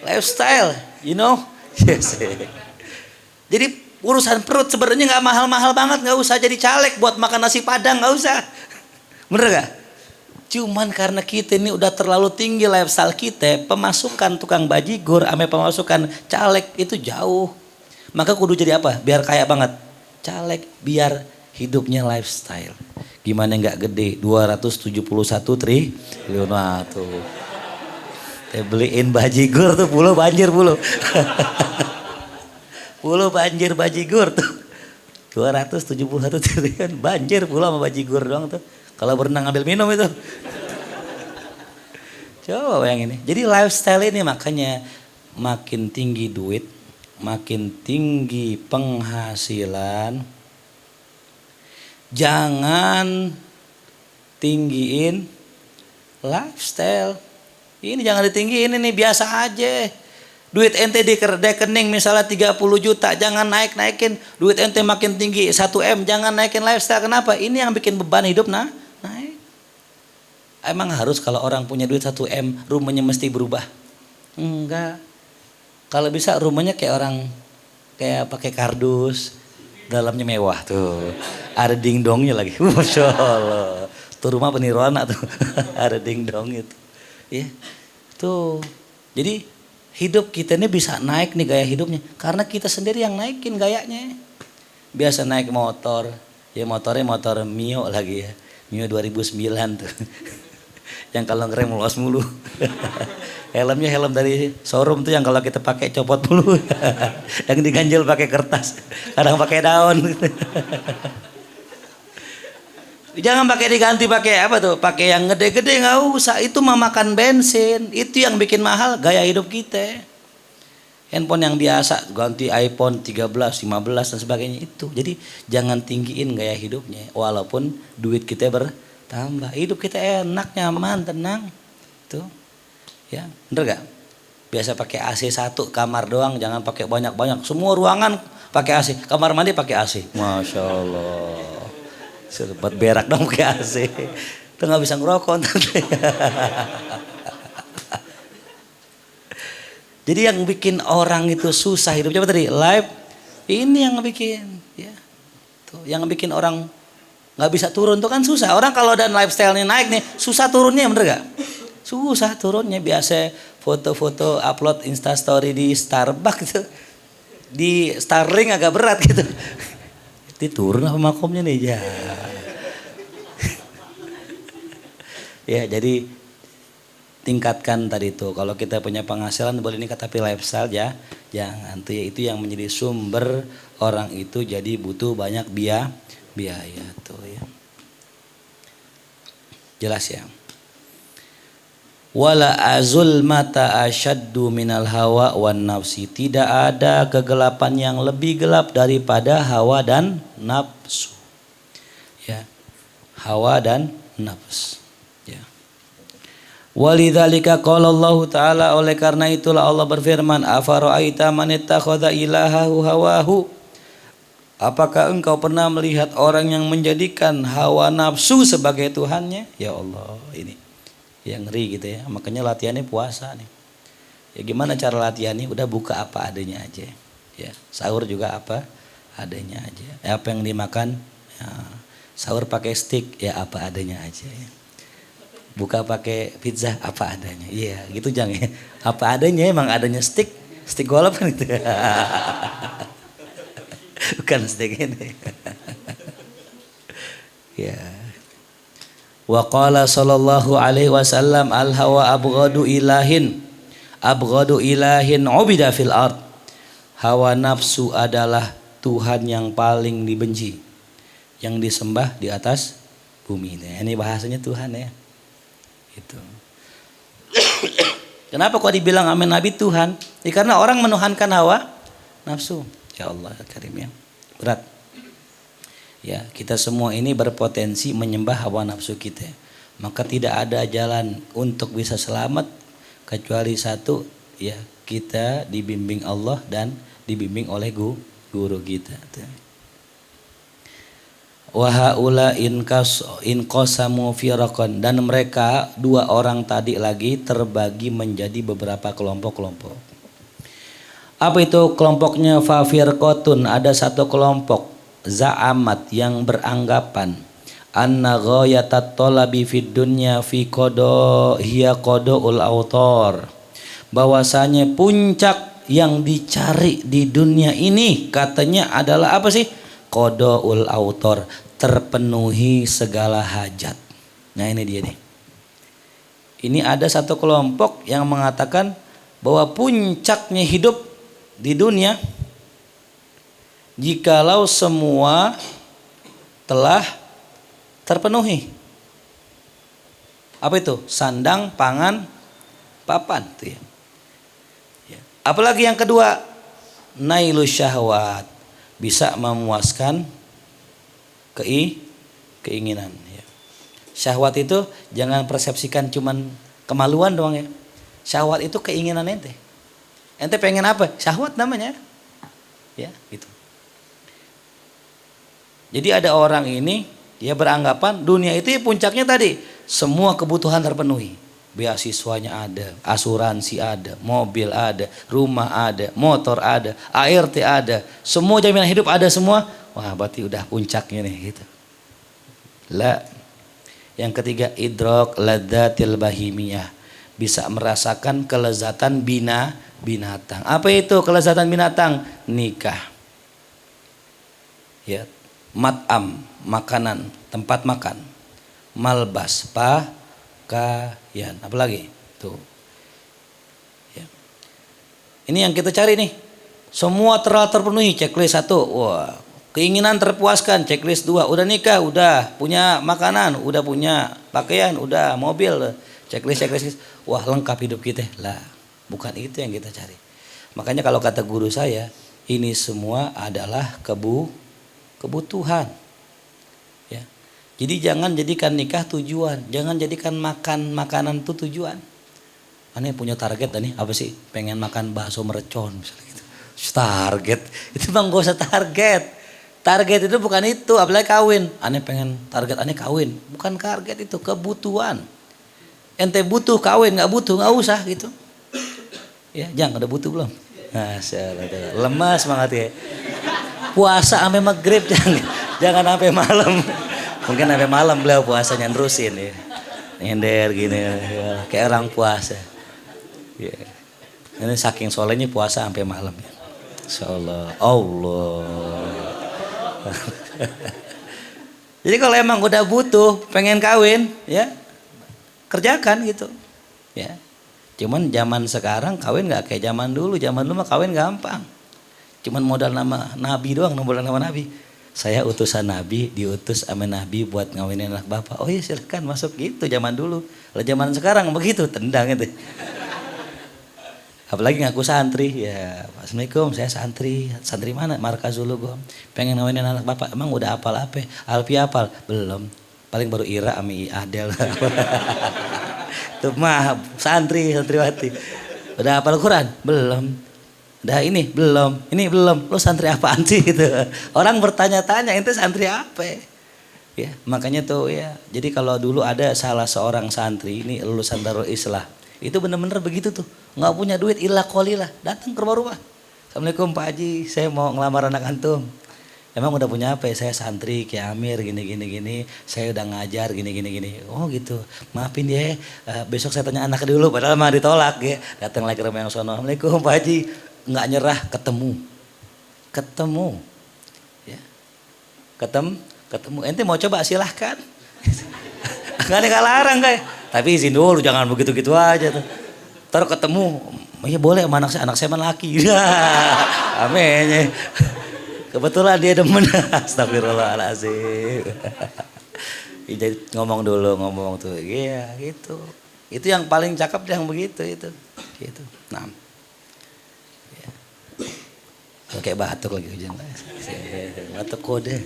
Lifestyle, you know? Yes. Jadi urusan perut sebenarnya nggak mahal-mahal banget, nggak usah jadi caleg buat makan nasi padang, nggak usah. Bener gak? Cuman karena kita ini udah terlalu tinggi lifestyle kita, pemasukan tukang bajigur ame pemasukan caleg itu jauh. Maka kudu jadi apa? Biar kaya banget. Caleg biar hidupnya lifestyle. Gimana nggak gede? 271 triliun tuh. Beliin bajigur tuh pulau banjir pulau. Pulau banjir bajigur tuh. 271 triliun banjir pulau sama bajigur doang tuh. Kalau berenang ambil minum itu. Coba yang ini. Jadi lifestyle ini makanya makin tinggi duit, makin tinggi penghasilan, jangan tinggiin lifestyle. Ini jangan ditinggiin, ini biasa aja. Duit ente di rekening misalnya 30 juta, jangan naikin. Duit ente makin tinggi 1M, jangan naikin lifestyle. Kenapa? Ini yang bikin beban hidup naik. Emang harus kalau orang punya duit 1M rumahnya mesti berubah? Enggak. Kalau bisa rumahnya kayak orang kayak pakai kardus, dalamnya mewah tuh. Ada dingdongnya lagi. Masya Allah. Tuh rumah peniruan tuh. Ada dingdong itu. Ya, tuh. Jadi hidup kita ini bisa naik nih gaya hidupnya karena kita sendiri yang naikin gayanya. Biasa naik motor, ya motornya motor Mio lagi ya, Mio 2009 tuh. Yang kalau ngerem luas mulu. Helmnya helm dari showroom tuh yang kalau kita pakai copot mulu. Yang diganjel pakai kertas, kadang pakai daun. Jangan pakai diganti pakai apa tuh? Pakai yang gede-gede nggak usah. Itu memakan bensin. Itu yang bikin mahal gaya hidup kita. Handphone yang biasa ganti iPhone 13, 15 dan sebagainya itu. Jadi jangan tinggiin gaya hidupnya. Walaupun duit kita bertambah. Hidup kita enak, nyaman, tenang. Tuh. Ya, bener gak? Biasa pakai AC 1 kamar doang, jangan pakai banyak-banyak. Semua ruangan pakai AC. Kamar mandi pakai AC. Masya Allah. Sempat berak dong pakai AC. Itu gak bisa ngerokok. Jadi yang bikin orang itu susah hidup. Coba tadi live. Ini yang bikin. Ya. Tuh, yang bikin orang gak bisa turun tuh kan susah. Orang kalau dan lifestyle-nya naik nih. Susah turunnya bener gak? Susah turunnya. Biasa foto-foto upload instastory di Starbucks gitu. Di Starlink agak berat gitu. Turun apa makomnya nih ya. Ya jadi tingkatkan tadi itu. Kalau kita punya penghasilan boleh meningkat tapi lifestyle ya jangan tuh ya, itu yang menjadi sumber orang itu jadi butuh banyak biaya tuh ya. Jelas ya. Wala azul mata asyaddu minal hawa wan nafsi. Tidak ada kegelapan yang lebih gelap daripada hawa dan nafsu. Ya. Hawa dan nafsu. Ya. Walidzalika qala Allah taala, oleh karena itulah Allah berfirman, afara'aita man ittakhadha ilahahu hawahu. Apakah engkau pernah melihat orang yang menjadikan hawa nafsu sebagai Tuhannya? Ya Allah, ini yang ngeri gitu ya. Makanya latihannya puasa nih. Ya gimana cara latihannya? Udah buka apa adanya aja. Ya, sahur juga apa adanya aja. Apa yang dimakan? Ya, sahur pakai stick ya apa adanya aja. Ya. Buka pakai pizza apa adanya. Iya, gitu jangan ya. Apa adanya emang adanya stick golf kan gitu. Bukan stick ini. Ya. Wa qala sallallahu alaihi wasallam al hawa abghadu ilahin ubida fil ard. Hawa nafsu adalah Tuhan yang paling dibenci, yang disembah di atas bumi. Ini bahasanya Tuhan ya. Itu. Kenapa kok dibilang amin Nabi Tuhan? Ya, karena orang menuhankan hawa nafsu. Ya Allah Karim ya. Berat. Ya, kita semua ini berpotensi menyembah hawa nafsu kita. Maka tidak ada jalan untuk bisa selamat kecuali satu, ya, kita dibimbing Allah dan dibimbing oleh guru kita. Wa haula in qasamu firaqan, dan mereka dua orang tadi lagi terbagi menjadi beberapa kelompok-kelompok. Apa itu kelompoknya? Fafirqatun, ada satu kelompok za'amat yang beranggapan anna ghayatat talabi fid dunya fi qada hiya qadaul autor, bahwasanya puncak yang dicari di dunia ini katanya adalah apa sih? Qadaul autor, terpenuhi segala hajat. Nah ini dia nih. Ini ada satu kelompok yang mengatakan bahwa puncaknya hidup di dunia jikalau semua telah terpenuhi. Apa itu? Sandang, pangan, papan itu ya. Ya. Apalagi yang kedua, nailu syahwat, bisa memuaskan keinginan ya. Syahwat itu jangan persepsikan cuman kemaluan doang ya. Syahwat itu keinginan ente. Ente pengen apa? Syahwat namanya. Ya, gitu. Jadi ada orang ini dia beranggapan dunia itu ya puncaknya tadi, semua kebutuhan terpenuhi. Beasiswanya ada, asuransi ada, mobil ada, rumah ada, motor ada, ART ada, semua jaminan hidup ada semua. Wah, berarti udah puncaknya nih gitu. La. Yang ketiga, idrak ladzatil bahimiyah, bisa merasakan kelezatan binatang. Apa itu kelezatan binatang? Nikah. Ya, mat'am, makanan, tempat makan. Malbas, pakaian. Apa lagi? Tuh. Ya. Ini yang kita cari nih. Semua telah terpenuhi, checklist 1. Wah, keinginan terpuaskan, checklist 2. Udah nikah, udah punya makanan, udah punya pakaian, udah mobil, checklist. Wah, lengkap hidup kita. Lah, bukan itu yang kita cari. Makanya kalau kata guru saya, ini semua adalah kebutuhan. Ya. Jadi jangan jadikan nikah tujuan, jangan jadikan makan makanan itu tujuan. Aneh punya target nih, apa sih? Pengen makan bakso mercon misalnya gitu. Target. Itu bang gak usah target. Target itu bukan itu, apalagi kawin. Aneh pengen target aneh kawin, bukan target itu, kebutuhan. Ente butuh kawin, nggak butuh nggak usah gitu. Ya, jangan udah butuh belum? Lemas banget ya. Puasa sampai maghrib jangan sampai malam. Mungkin sampai malam beliau puasanya nerusin ya. Nyender gini ya, kayak orang puasa. Ya. Ini saking solehnya puasa sampai malam ya. Insyaallah. Allah. Jadi kalau emang udah butuh, pengen kawin, ya kerjakan gitu. Ya. Cuman zaman sekarang kawin nggak kayak zaman dulu. Zaman dulu mah kawin gampang. Cuman modal nama Nabi doang, modal nama Nabi. Saya utusan Nabi, diutus sama Nabi buat ngawinin anak bapak. Oh iya silakan masuk gitu zaman dulu. Kalau zaman sekarang begitu, tendang itu. Apalagi ngaku santri, ya Assalamualaikum saya santri. Santri mana? Markazul Ulum. Pengen ngawinin anak bapak. Emang udah hafal apa? Alfi hafal? Belum. Paling baru Ira ami Adel. Tuh mah santriwati. Udah hafal Quran? Belum. Dah ini belum. Lu santri apaan sih gitu. Orang bertanya-tanya, ente santri apa? Ya, makanya tuh ya. Jadi kalau dulu ada salah seorang santri ini lulusan Darul Islah, itu bener-bener begitu tuh. Nggak punya duit illa qalilah, datang ke rumah-rumah. Assalamualaikum Pak Haji, saya mau ngelamar anak antum. Emang udah punya apa ya? Saya santri Ki Amir gini. Saya udah ngajar gini. Oh gitu. Maafin ya. Besok saya tanya anaknya dulu. Padahal mah ditolak ya. Datang lagi ke rumah yang sono. Assalamualaikum Pak Haji. Nggak nyerah, ketemu. Ya. Ketemu. Ente mau coba silahkan. Nggak ada yang larang kayak. Tapi izin dulu, jangan begitu-gitu aja tuh. Ntar ketemu. Ya boleh sama anak saya mah laki. Amin. Kebetulan dia demen. Astagfirullahaladzim. Jadi ngomong tuh. Iya gitu. Itu yang paling cakep yang begitu itu. Gitu. Nah. Ya. Kayak batuk lagi hujan. Batuk kode.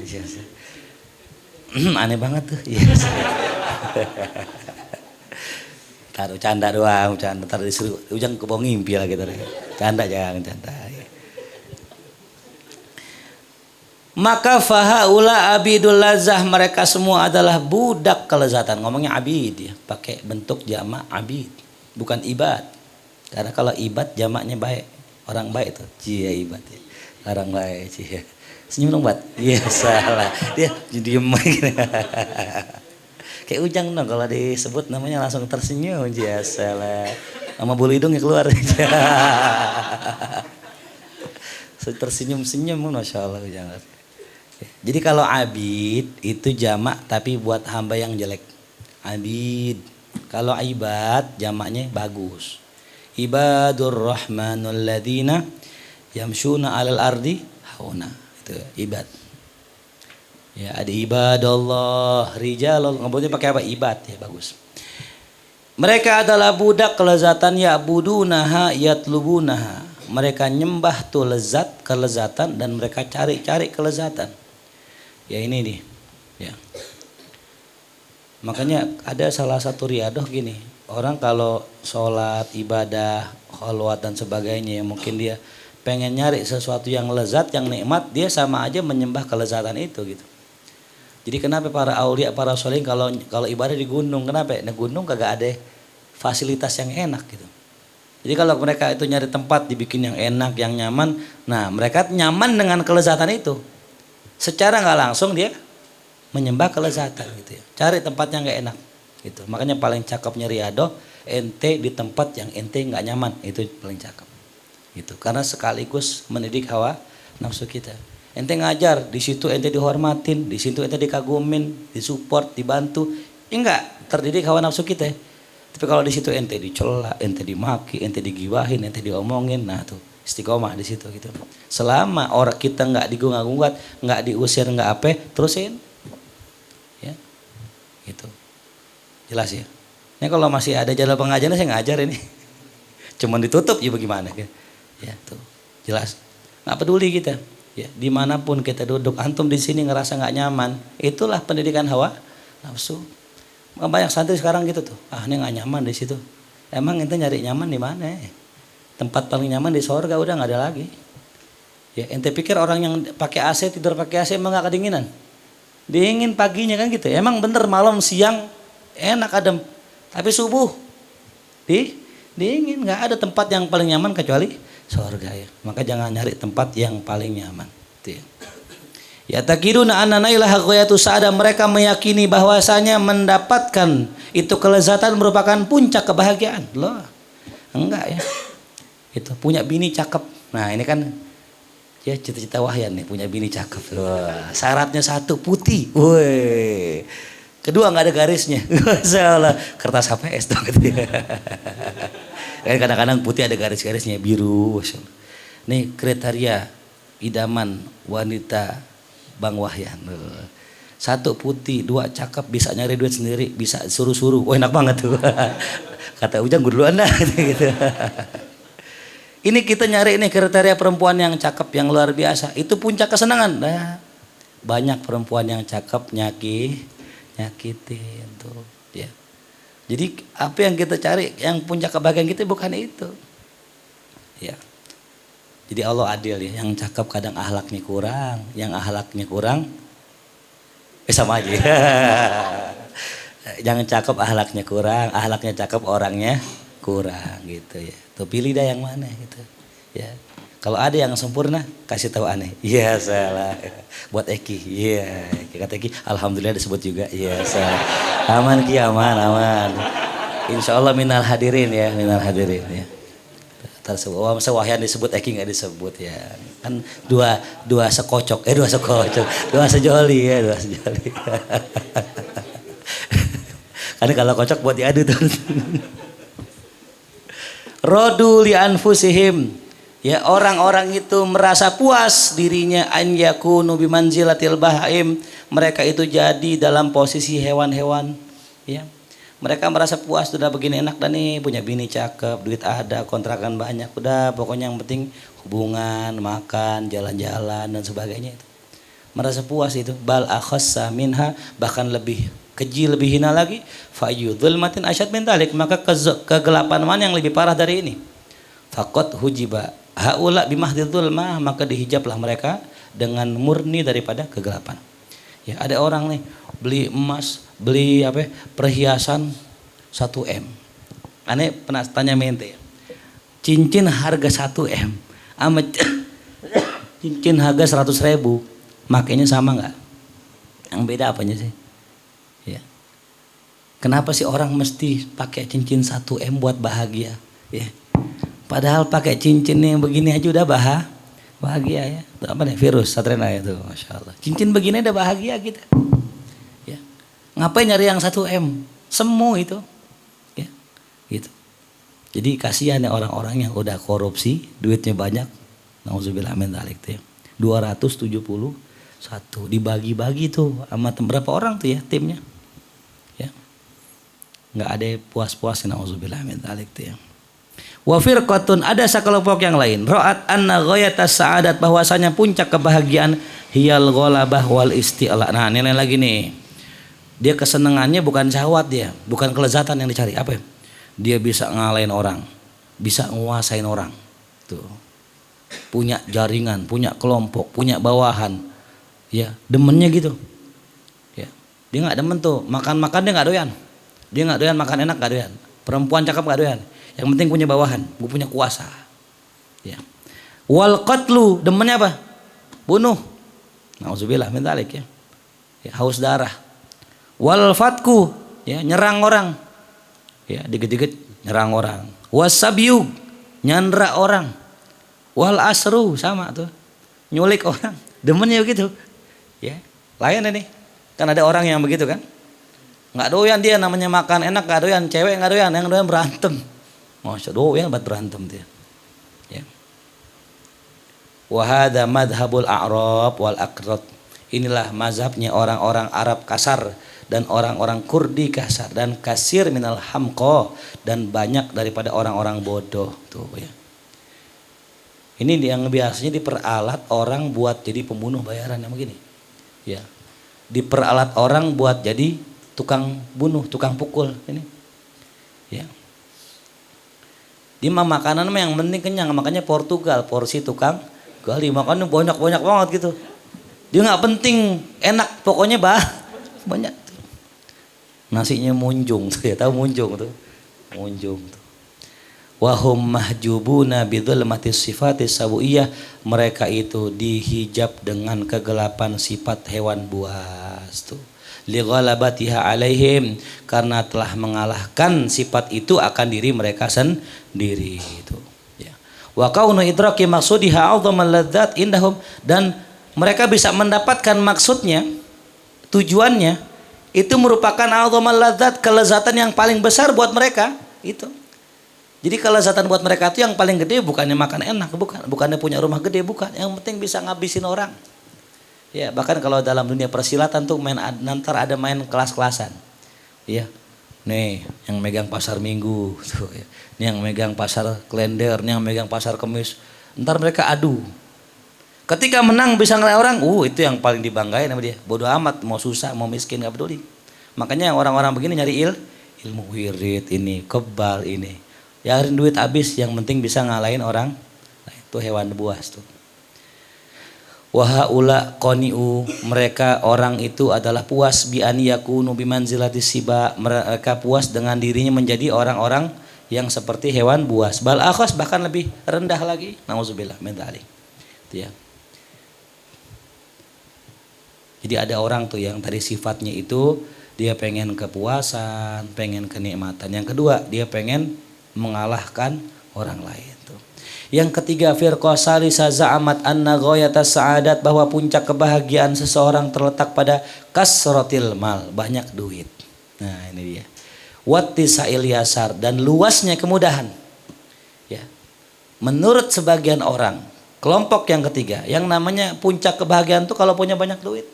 Aneh banget tuh. Yes. Taruh canda doang, ntar disuruh ujang kebong ngimpi lagi gitu. Canda. Maka fahaula abidul lazah, mereka semua adalah budak kelezatan. Ngomongnya abid ya, pakai bentuk jamak abid, bukan ibad. Karena kalau ibad jamaknya baik, orang baik tuh. Cia ibad ya. Orang baik cia. Senyum dong Bat. Iya salah. Dia diem aja. Kayak ujang dong kalau disebut namanya langsung tersenyum. Cia salah. Sama bulu hidungnya keluar. Tersenyum-senyum, Masya Allah ujang. Jadi kalau abid itu jamak tapi buat hamba yang jelek. Abid. Kalau ibad jamaknya bagus. Ibadur rahmanul ladina yamshuna alal ardi hauna. Itu ibad. Ya ada ibadallah rijalul. Ngomongnya pakai apa? Ibad ya bagus. Mereka adalah budak kelezatan ya'budunaha yatlubunaha. Mereka nyembah tuh lezat, kelezatan dan mereka cari-cari kelezatan. Ya ini nih. Ya. Makanya ada salah satu riadoh gini. Orang kalau sholat, ibadah, kholwat dan sebagainya, ya mungkin dia pengen nyari sesuatu yang lezat, yang nikmat, dia sama aja menyembah kelezatan itu gitu. Jadi kenapa para aulia, para sholih kalau ibadah di gunung, kenapa? Nah gunung kagak ada fasilitas yang enak gitu. Jadi kalau mereka itu nyari tempat dibikin yang enak, yang nyaman, nah mereka nyaman dengan kelezatan itu. Secara nggak langsung dia menyembah kelezatan gitu ya. Cari tempat yang nggak enak gitu. Makanya paling cakepnya riadoh, ente di tempat yang ente nggak nyaman, itu paling cakep. Gitu. Karena sekaligus mendidik hawa nafsu kita. Ente ngajar, di situ ente dihormatin, di situ ente dikagumin, disupport, dibantu. Enggak, terdidik hawa nafsu kita. Tapi kalau di situ ente dicela, ente dimaki, ente digibahin, ente diomongin, nah tuh istiqomah di situ gitu. Selama orang kita nggak digungat-gungat, nggak diusir, nggak apa, terusin. Ya, gitu. Jelas ya. Ini kalau masih ada jadwal pengajian saya ngajar ini. Cuman ditutup ya bagaimana? Ya tuh, jelas. Nggak peduli kita. Ya, dimanapun kita duduk, antum di sini ngerasa nggak nyaman, itulah pendidikan hawa nafsu. Banyak santri sekarang gitu tuh. Ini nggak nyaman di situ. Emang ente nyari nyaman di mana? Tempat paling nyaman di sorga udah nggak ada lagi. Ya ente pikir orang yang pakai AC tidur pakai AC emang nggak kedinginan? Dingin paginya kan gitu. Emang bener malam siang enak adem. Tapi subuh dingin, nggak ada tempat yang paling nyaman kecuali sorga ya. Maka jangan nyari tempat yang paling nyaman. Itu ya. Ya takiruna annana ilaha ghayatu sa'adah, mereka meyakini bahwasanya mendapatkan itu kelezatan merupakan puncak kebahagiaan. Loh. Enggak ya. Itu punya bini cakep. Nah, ini kan ya cita-cita Wahyan nih, punya bini cakep. Wah, syaratnya satu, putih. Woi. Kedua enggak ada garisnya. Masalah kertas HPS dong gitu. Kadang-kadang putih ada garis-garisnya, biru. Nih kriteria idaman wanita Bang Wahyan. Satu putih, dua cakep, bisa nyari duit sendiri, bisa suruh-suruh. Oh enak banget tuh. Kata Ujang gue duluan dah gitu. Ini kita nyari ini kriteria perempuan yang cakep, yang luar biasa. Itu puncak kesenangan. Nah, banyak perempuan yang cakep nyakitin tuh. Ya. Jadi apa yang kita cari, yang puncak kebahagiaan kita bukan itu. Ya. Jadi Allah adil ya, yang cakep kadang ahlaknya kurang, yang ahlaknya kurang sama aja. Jangan cakep ahlaknya kurang, ahlaknya cakep orangnya kurang gitu ya. Tuh pilih dah yang mana gitu. Ya. Kalau ada yang sempurna kasih tahu aneh. Iya salah. Buat Eki. Iya, kata Eki, alhamdulillah disebut juga. Iya salah. Aman Ki, aman, aman. Insyaallah minal hadirin ya, minal hadirin ya. Tersebut, masa wahyan disebut Eki nggak disebut ya, kan dua sekocok, dua sejoli ya, dua sejoli. Karena kalau kocok buat diadu tuh. Rodu li anfusihim, ya orang-orang itu merasa puas dirinya an yakunu bimanzilatil bahaim, mereka itu jadi dalam posisi hewan-hewan ya. Mereka merasa puas, sudah begini enak dah nih, punya bini cakep, duit ada, kontrakan banyak, udah pokoknya yang penting hubungan, makan, jalan-jalan dan sebagainya itu. Merasa puas itu, bal akhassa minha, bahkan lebih keji, lebih hina lagi, fayudhul matin asyad min dalik, maka kegelapan mana yang lebih parah dari ini. Faqad hujiba haula bimahdidul mah, maka dihijablah mereka dengan murni daripada kegelapan. Ya, ada orang nih beli emas, beli apa perhiasan 1 M. Aneh pernah tanya mente, cincin harga 1 M sama cincin harga 100.000, makanya sama nggak? Yang beda apanya sih? Ya. Kenapa sih orang mesti pakai cincin 1 M buat bahagia? Ya. Padahal pakai cincin yang begini aja udah bahagia ya. Itu apa nih, virus Satrena itu, masya Allah. Cincin begini udah bahagia kita. Ya. Ngapain nyari yang 1 M? Semu itu. Ya. Gitu. Jadi kasihan ya orang-orang yang udah korupsi, duitnya banyak. Nauzubillah min dzalik tuh ya. 271 dibagi-bagi tuh sama berapa orang tuh ya timnya. Ya. Enggak ada puas-puas, nauzubillah min dzalik tuh ya. Wa firqatun, ada sekelompok yang lain, ra'at anna ghayatas sa'adat, bahwasanya puncak kebahagiaan hiyal ghalabah wal isti'la. Nah, nilai lagi nih. Dia kesenangannya bukan syahwat, dia bukan kelezatan yang dicari, apa ya? Dia bisa ngalahin orang, bisa nguasain orang. Tuh. Punya jaringan, punya kelompok, punya bawahan. Ya, demennya gitu. Ya. Dia enggak demen tuh, makan-makan dia enggak doyan. Dia enggak doyan makan enak, enggak doyan. Perempuan cakep enggak doyan. Yang penting punya bawahan, gue punya kuasa. Ya. Wal qatlu, demennya apa? Bunuh. Nauzubillah min dzalik ya. Ya, haus darah. Wal fatku, ya, nyerang orang. Ya, dikit-dikit nyerang orang. Wasabyu, nyandra orang. Wal asru, sama tuh. Nyulik orang. Demennya begitu. Ya. Lain ini. Kan ada orang yang begitu kan? Enggak doyan dia, namanya makan enak enggak doyan, cewek enggak doyan, yang doyan berantem. Masya Allah, buat berantem dia. Ya. Wahada madhabul a'rab wal akrad. Inilah mazhabnya orang-orang Arab kasar dan orang-orang Kurdi kasar, dan kasir minal hamqa, dan banyak daripada orang-orang bodoh tuh ya. Ini yang biasanya diperalat orang buat jadi pembunuh bayaran yang begini. Ya. Diperalat orang buat jadi tukang bunuh, tukang pukul ini. Ya. Di makanan mah yang penting kenyang, makanya Portugal porsi tukang gali makannya banyak banget gitu. Dia nggak penting enak, pokoknya banyak. Nasinya munjung tuh ya, tahu munjung tuh, munjung tuh. Wahum mahjubuna bidzulmatis sifatis sabuiyah, mereka itu dihijab dengan kegelapan sifat hewan buas tuh. Li ghalabatiha alaihim, karena telah mengalahkan sifat itu akan diri mereka sendiri itu ya. Wa kaunu idraki maqsudiha a'dhamal ladzat indahum, dan mereka bisa mendapatkan maksudnya, tujuannya itu merupakan a'dhamal ladzat, kelezatan yang paling besar buat mereka itu. Jadi kelezatan buat mereka itu yang paling gede bukannya makan enak, bukannya punya rumah gede, bukan. Yang penting bisa ngabisin orang. Ya, bahkan kalau dalam dunia persilatan tuh nanti ada main kelas-kelasan. Ya. Nih, yang megang pasar Minggu tuh ya. Nih yang megang pasar Klender, nih yang megang pasar Kemis. Ntar mereka adu. Ketika menang bisa ngelawan orang, itu yang paling dibanggain sama dia. Bodoh amat, mau susah, mau miskin enggak peduli. Makanya orang-orang begini nyari ilmu wirid ini, kebal ini. Yarin duit habis, yang penting bisa ngalahin orang lain. Tuh hewan buas tuh. Wahaula qani'u, mereka orang itu adalah puas bi an yakunu bimanzilati siba, mereka puas dengan dirinya menjadi orang-orang yang seperti hewan buas. Bal akhas, bahkan lebih rendah lagi. Nauzubillah min dzalik. Itu ya. Jadi ada orang tuh yang tadi sifatnya itu dia pengen kepuasan, pengen kenikmatan. Yang kedua, dia pengen mengalahkan orang lain tuh. Yang ketiga, firqah salisa za'amat anna ghayatas sa'adat, bahwa puncak kebahagiaan seseorang terletak pada kasratil mal, banyak duit. Nah, ini dia. Wattisail yasar, dan luasnya kemudahan. Ya. Menurut sebagian orang, kelompok yang ketiga, yang namanya puncak kebahagiaan itu kalau punya banyak duit.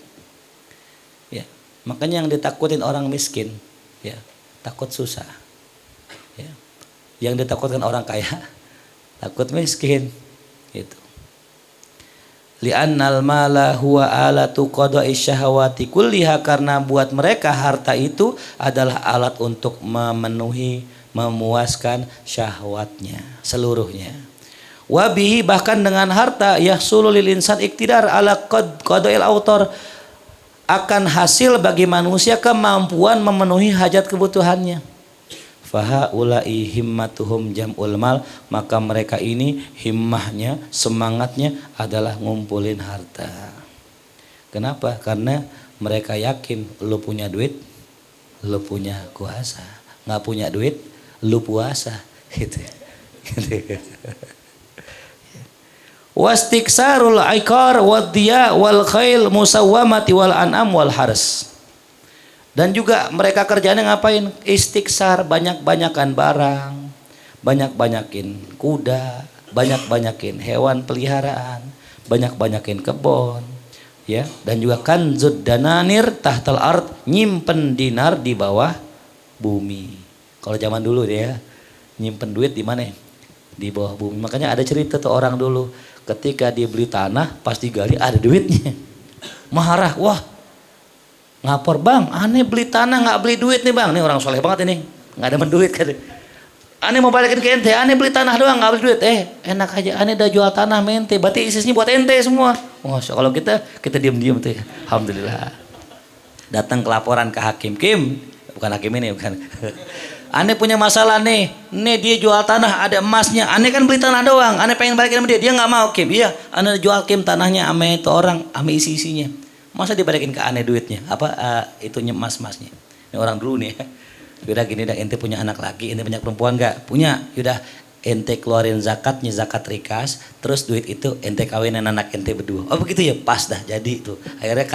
Ya. Makanya yang ditakutin orang miskin, ya, takut susah. Ya. Yang ditakutkan orang kaya takut miskin gitu. Li'annal mala huwa alatu qada'i syahawati kulliha, karena buat mereka harta itu adalah alat untuk memenuhi, memuaskan syahwatnya seluruhnya. Wabihi, bahkan dengan harta yahsulu lil insan iktidar ala qada'il autor, akan hasil bagi manusia kemampuan memenuhi hajat kebutuhannya. Fahaulai himmatuhum jam'ul mal, maka mereka ini himmahnya, semangatnya adalah ngumpulin harta. Kenapa? Karena mereka yakin lu punya duit, lu punya kuasa. Nggak punya duit, lu puasa. Gitu. Wastiksarul aikar waddiya wal khail musawwamati wal an'am wal haras. Dan juga mereka kerjanya ngapain? Istiksar, banyak-banyakan barang, banyak-banyakin kuda, banyak-banyakin hewan peliharaan, banyak-banyakin kebun, ya. Dan juga kanzud dananir tahtal ard, nyimpen dinar di bawah bumi. Kalau zaman dulu dia nyimpen duit di mana? Di bawah bumi. Makanya ada cerita tuh orang dulu, ketika dia beli tanah, pas digali ada duitnya. Marah, wah, ngapor bang, aneh beli tanah nggak beli duit nih bang, ini orang soleh banget ini, nggak ada duit kan? Aneh mau balikin ke ente, aneh beli tanah doang nggak beli duit, enak aja, aneh udah jual tanah mente, berarti isinya buat ente semua. Wah, kalau kita diam-diam tuh, ya. Alhamdulillah. Datang ke laporan ke hakim, Kim, bukan hakim ini, bukan. Aneh punya masalah nih dia jual tanah ada emasnya, aneh kan beli tanah doang, aneh pengen balikin sama dia nggak mau Kim, iya, aneh jual Kim tanahnya ame itu orang, ame isi-isinya. Masa dibalikin ke aneh duitnya? Itunya emas-emasnya. Ini orang dulu nih. Yaudah gini dah, ente punya anak laki, ente punya perempuan enggak? Punya. Yaudah ente keluarin zakatnya, zakat rikas, terus duit itu ente kawinin anak ente berdua. Oh begitu ya, pas dah jadi itu. Akhirnya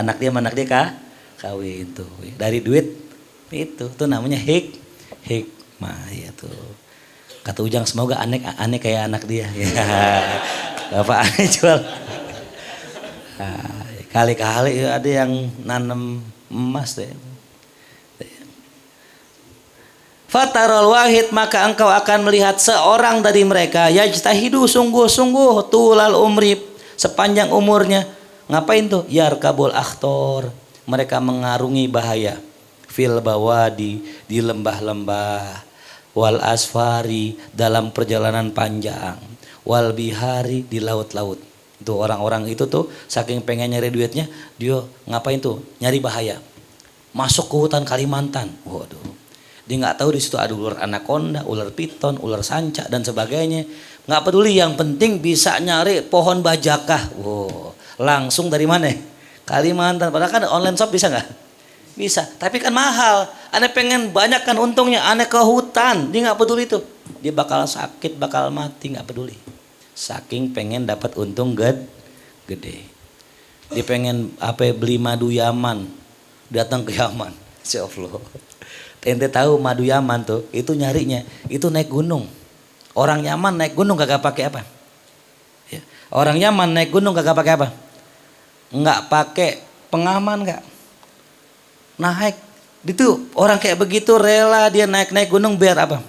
anak dia sama anak dia kawin tuh. Dari duit itu tuh namanya hikmah ya tuh. Kata Ujang, semoga aneh kayak anak dia. Ya. Bapak aneh jual. Nah, kali-kali ada yang nanam emas deh. Fatarul wahid, maka engkau akan melihat seorang dari mereka yajtahidu, sungguh-sungguh, tulal umri, sepanjang umurnya. Ngapain tuh? Yarkabul akhtor, mereka mengarungi bahaya. Fil bawadi, di lembah-lembah. Wal asfari, dalam perjalanan panjang. Wal bihari, di laut-laut. Itu orang-orang itu tuh saking pengen nyari duitnya, dia ngapain tuh? Nyari bahaya. Masuk ke hutan Kalimantan. Waduh. Dia nggak tahu di situ ada ular anaconda, ular piton, ular sanca dan sebagainya. Nggak peduli, yang penting bisa nyari pohon bajakah. Wow. Langsung dari mana? Kalimantan. Padahal kan online shop bisa nggak? Bisa. Tapi kan mahal. Aneh pengen banyak kan untungnya. Aneh ke hutan. Dia nggak peduli tuh. Dia bakal sakit, bakal mati, nggak peduli. Saking pengen dapat untung gede. Dia pengen beli madu Yaman, datang ke Yaman. Insyaallah. Ente tahu madu Yaman tuh, itu nyarinya itu naik gunung. Orang Yaman naik gunung kagak pakai apa? Ya. Orang Yaman naik gunung kagak pakai apa? Nggak pakai pengaman nggak. Naik itu orang kayak begitu rela dia naik gunung biar apa?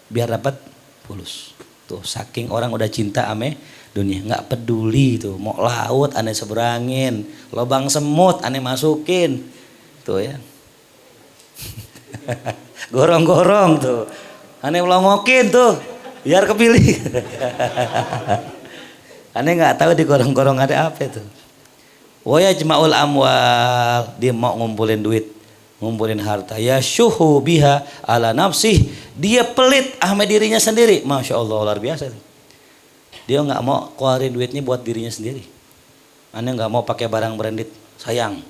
Biar dapat fulus. Tuh saking orang udah cinta ame dunia, nggak peduli tuh mau laut aneh seberangin, lubang semut aneh masukin tuh ya. Gorong-gorong tuh aneh longokin tuh Biar kepilih. Aneh nggak tahu di gorong-gorong ada apa itu. Wa yajma'ul amwal, dia mau ngumpulin duit, ngumpulin harta. Ya syuhu biha ala nafsih, dia pelit sama dirinya sendiri. Masya Allah, luar biasa itu. Dia nggak mau keluarin duitnya buat dirinya sendiri. Aneh nggak mau pakai barang branded, sayang.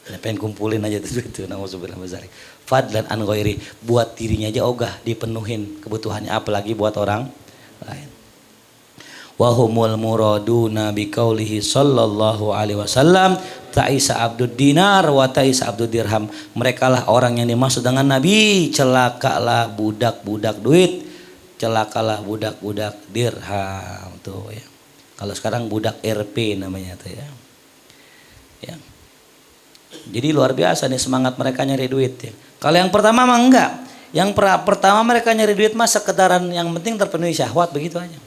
Pengen kumpulin aja tuh duit itu. Nauzubillah min dzalik. Fadlan an ghairi, buat dirinya aja ogah dipenuhin kebutuhannya, apalagi buat orang lain. Wahumul muraduna biqaulihi sallallahu alaihi wasallam ta'isa abdud dinar wa ta'isa abdud dirham. Mereka lah orang yang dimaksud dengan Nabi, celakalah budak-budak duit, celakalah budak-budak dirham tuh ya. Kalau sekarang budak RP namanya tuh ya. Ya. Jadi luar biasa nih semangat mereka nyari duit ya. Kalau yang pertama mah enggak. Yang pertama mereka nyari duit mah sekedaran yang penting terpenuhi syahwat begitu aja.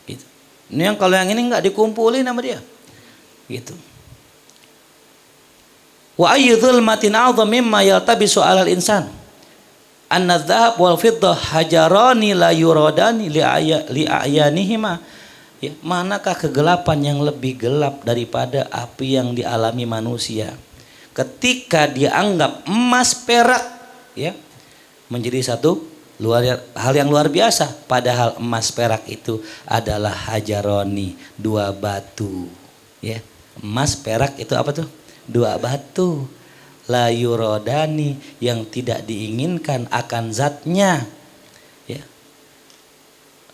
Gitu. Ini yang kalau yang ini enggak dikumpulin sama dia. Gitu. Wa ayyu dzulmatin a'dham mimma yaltabisu 'alal insan. Anna dzahab wal fiddah hajarani la yuradani li a'yanihima. Ya, manakah kegelapan yang lebih gelap daripada api yang dialami manusia ketika dia anggap emas perak ya menjadi satu hal yang luar biasa, padahal emas perak itu adalah hajaroni, dua batu ya. Emas perak itu apa tuh? Dua batu, la yurodani, yang tidak diinginkan akan zatnya ya.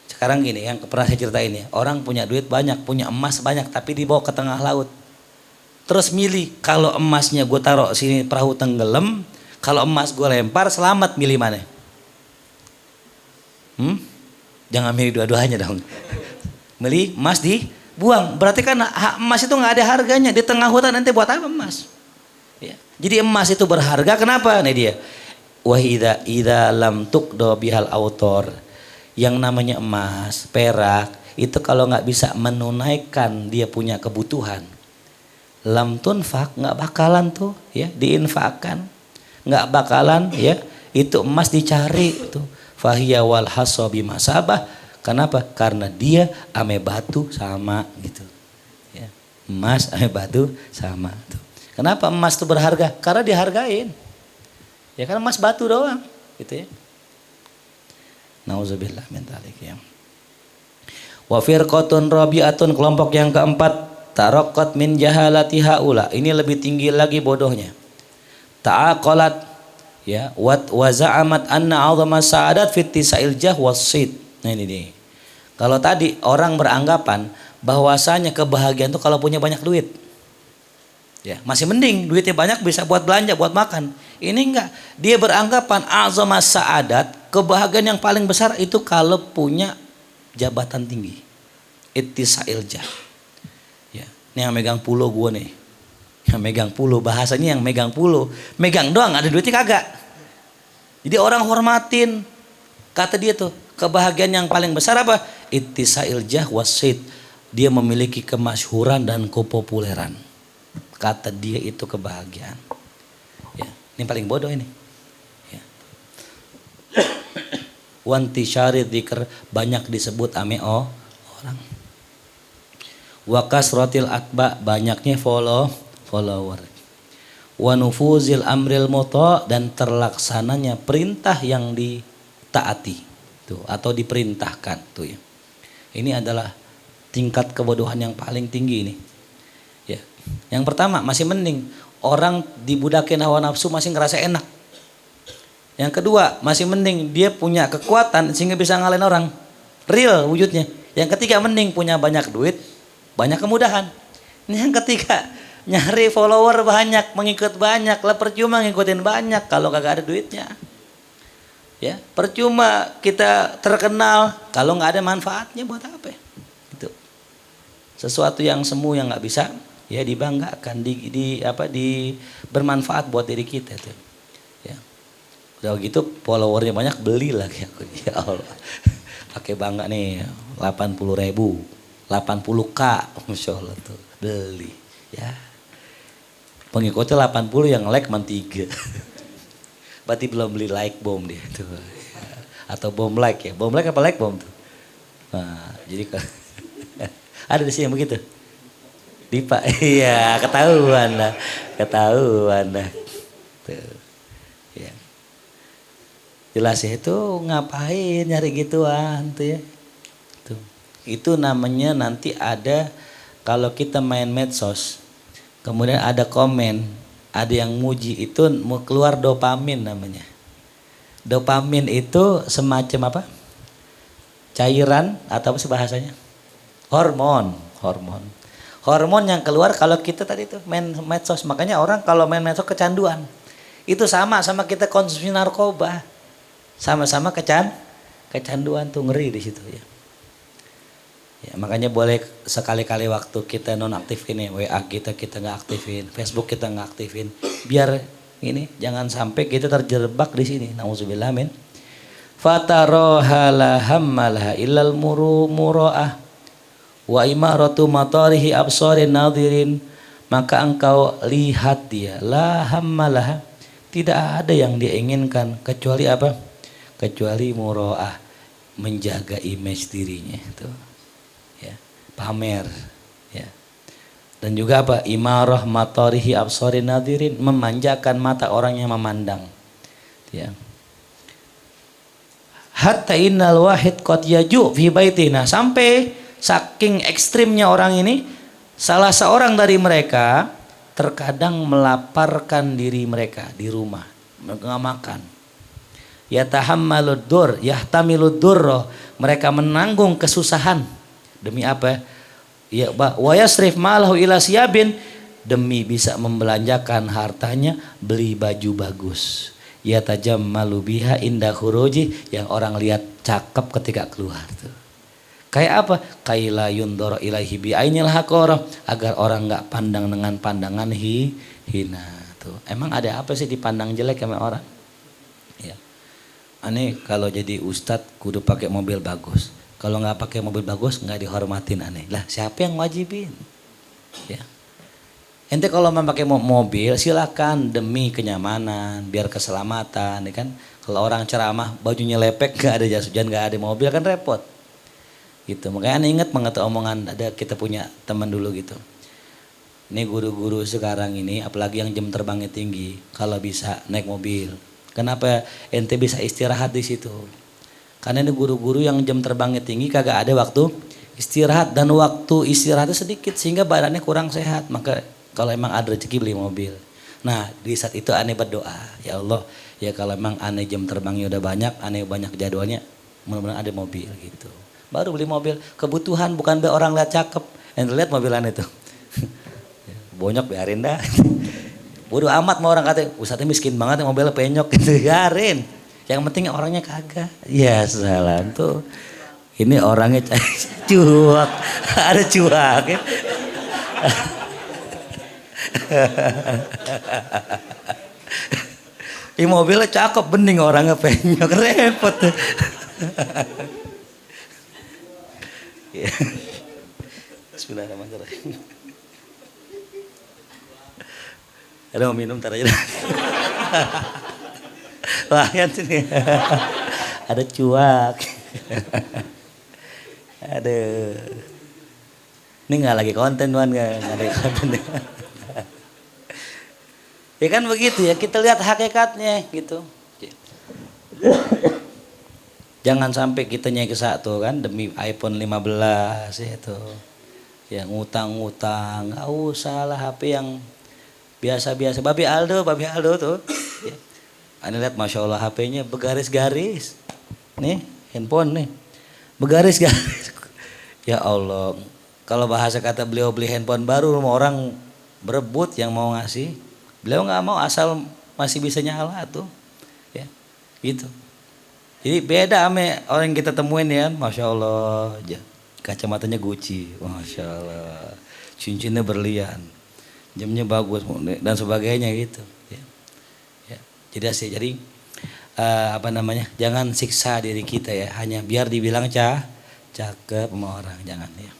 Sekarang gini, yang pernah saya ceritain ya, orang punya duit banyak, punya emas banyak, tapi dibawa ke tengah laut. Terus milih, kalau emasnya gue taruh sini perahu tenggelam, kalau emas gue lempar selamat, milih mana? Jangan milih dua-duanya dong. Milih emas dibuang, berarti kan emas itu nggak ada harganya di tengah hutan, nanti buat apa emas? Ya. Jadi emas itu berharga, kenapa? Nih dia, wahida idza lam tuqdo bihal autor, yang namanya emas, perak itu kalau nggak bisa menunaikan dia punya kebutuhan, lam tunfak, nggak bakalan tuh ya diinfakkan, nggak bakalan ya itu emas dicari tuh. Fahiya wal hasabi masabah, kenapa? Karena dia ame batu sama gitu ya. Emas ame batu sama tuh. Kenapa emas tuh berharga? Karena dihargain ya, kan emas batu doang gitu ya. Nauzubillah min dzalik ya. Wa firqatun rabi'atun, kelompok yang keempat, taraqqat min jahalati haula, ini lebih tinggi lagi bodohnya. Ta'aqalat ya wa za'amat anna 'azama sa'adat fi ittisa'il jah wasid. Nah ini nih. Kalau tadi orang beranggapan bahwasanya kebahagiaan itu kalau punya banyak duit. Ya, masih mending duitnya banyak bisa buat belanja, buat makan. Ini enggak. Dia beranggapan azama sa'adat, kebahagiaan yang paling besar itu kalau punya jabatan tinggi. Ittisa'il jah. Ya, ini yang megang pulau gua nih. Yang megang pulau, bahasanya yang megang pulau. Megang doang, ada duitnya kagak. Jadi orang hormatin. Kata dia tuh, kebahagiaan yang paling besar apa? Ittisa'il jah wasid. Dia memiliki kemasyhuran dan kepopuleran. Kata dia itu kebahagiaan. Ya, ini paling bodoh ini. Ya. Wanti syarid dzikr, banyak disebut ame orang. Wa kasratil atba, banyaknya follower. Wa nufuzil amril muta, dan terlaksananya perintah yang ditaati tuh atau diperintahkan tuh ya. Ini adalah tingkat kebodohan yang paling tinggi ini. Ya. Yang pertama masih mending orang dibudakin hawa nafsu masih ngerasa enak. Yang kedua masih mending dia punya kekuatan sehingga bisa ngalahin orang. Real wujudnya. Yang ketiga mending punya banyak duit, banyak kemudahan. Ini yang ketiga, nyari follower banyak, mengikut banyak, lah percuma ngikutin banyak kalau kagak ada duitnya. Ya, percuma kita terkenal kalau nggak ada manfaatnya, buat apa? Itu sesuatu yang semu yang nggak bisa ya dibanggakan, bermanfaat buat diri kita tuh. Ya. Udah gitu followernya banyak, beli lagi aku. Ya Allah. Pakai bangga nih 80.000, 80k, Masya Allah tuh beli. Ya. Pengikutnya 80 yang like man 3. Berarti belum beli like bom dia tuh. Ya. Atau bom like ya. Bom like apa like bom tuh? Nah, jadi ada di sini begitu. Dipa, iya ketahuan lah, ketahuan lah. Tuh, ya. Jelas ya itu ngapain nyari gituan tuh ya. Tuh. Itu namanya nanti ada kalau kita main medsos, kemudian ada komen, ada yang muji itu mau keluar dopamin namanya. Dopamin itu semacam apa? Cairan atau apa sih bahasanya? Hormon, hormon. Hormon yang keluar kalau kita tadi tuh main medsos. Makanya orang kalau main medsos kecanduan. Itu sama kita konsumsi narkoba. Sama-sama kecanduan tuh, ngeri di situ ya. Ya, makanya boleh sekali-kali waktu kita nonaktifin ya, WA kita nggak aktifin, Facebook kita nggak aktifin, biar ini jangan sampai kita terjebak di sini. Nauzubillah min. Fataroha la hammalaha illal muro'ah wa imaratu matarihi absarin nadirin, maka engkau lihat dia la hammalaha, tidak ada yang dia inginkan kecuali apa? Kecuali muro'ah, menjaga image dirinya itu. Ya, pamer ya. Dan juga apa? Imarah matarihi absarin nadirin, memanjakan mata orang yang memandang. Ya. Hatta innal wahid qad yaju fi baitina, sampai saking ekstrimnya orang ini, salah seorang dari mereka terkadang melaparkan diri mereka di rumah, nggak makan. Yatahammalud dur, yahtamilud durra, mereka menanggung kesusahan. Demi apa? Ya, wa yasrif malahu ila siyabin, demi bisa membelanjakan hartanya beli baju bagus. Ya tajammalu biha inda khuruji, yang orang lihat cakep ketika keluar tuh. Kayak apa? Kaila yundoro ilaihi bi ainil haqara, agar orang enggak pandang dengan pandangan hina tuh. Emang ada apa sih dipandang jelek sama orang? Ya. Aneh kalau jadi ustadz kudu pakai mobil bagus. Kalau nggak pakai mobil bagus nggak dihormatin, aneh. Lah siapa yang wajibin? Ya. Ente kalau mau pakai mobil silakan demi kenyamanan, biar keselamatan, ya kan? Kalau orang ceramah bajunya lepek, nggak ada jas hujan, nggak ada mobil kan repot. Gitu. Makanya aneh ingat banget omongan, ada kita punya teman dulu gitu. Ini guru-guru sekarang ini, apalagi yang jam terbangnya tinggi, kalau bisa naik mobil. Kenapa ente bisa istirahat di situ? Karena ini guru-guru yang jam terbangnya tinggi kagak ada waktu istirahat, dan waktu istirahatnya sedikit sehingga badannya kurang sehat. Maka kalau emang ada rezeki beli mobil. Nah di saat itu aneh berdoa, ya Allah, ya kalau emang aneh jam terbangnya udah banyak, aneh banyak jadwalnya, mudah-mudahan ada mobil gitu. Baru beli mobil, kebutuhan, bukan biar orang lihat cakep. Ente lihat mobilan itu. Bonyok biarin dah. Bodoh amat mau orang kata ustadznya miskin banget mobilnya penyok gitu, biarin. Yang penting orangnya kagak. Ya salam tuh. Ini orangnya cuak. Ada cuak ya. Ini mobilnya cakep, bening orangnya penyok, repot. Bismillahirrahmanirrahim. Ada mau minum ntar aja. Wah kan sini. Ada cuak. Aduh. Ini nggak lagi konten tuan, nggak lagi konten. Ya kan begitu ya, kita lihat hakikatnya gitu. Jangan sampai kita nyeksa tuh kan demi iPhone 15 ya tuh. Yang ngutang-ngutang, nggak usah lah HP yang biasa-biasa. Babi Aldo tuh. Ya. Anda lihat Masya Allah HP-nya bergaris-garis. Nih handphone nih. Bergaris-garis. Ya Allah. Kalau bahasa kata beliau beli handphone baru, rumah orang berebut yang mau ngasih. Beliau nggak mau asal masih bisa nyala tuh. Ya gitu. Jadi beda sama orang yang kita temuin ya. Masya Allah. Kacamatanya Gucci. Masya Allah. Cincinnya berlian. Jamnya bagus dan sebagainya gitu ya. Ya. Jadi jangan siksa diri kita ya, hanya biar dibilang cakep sama orang, jangan ya.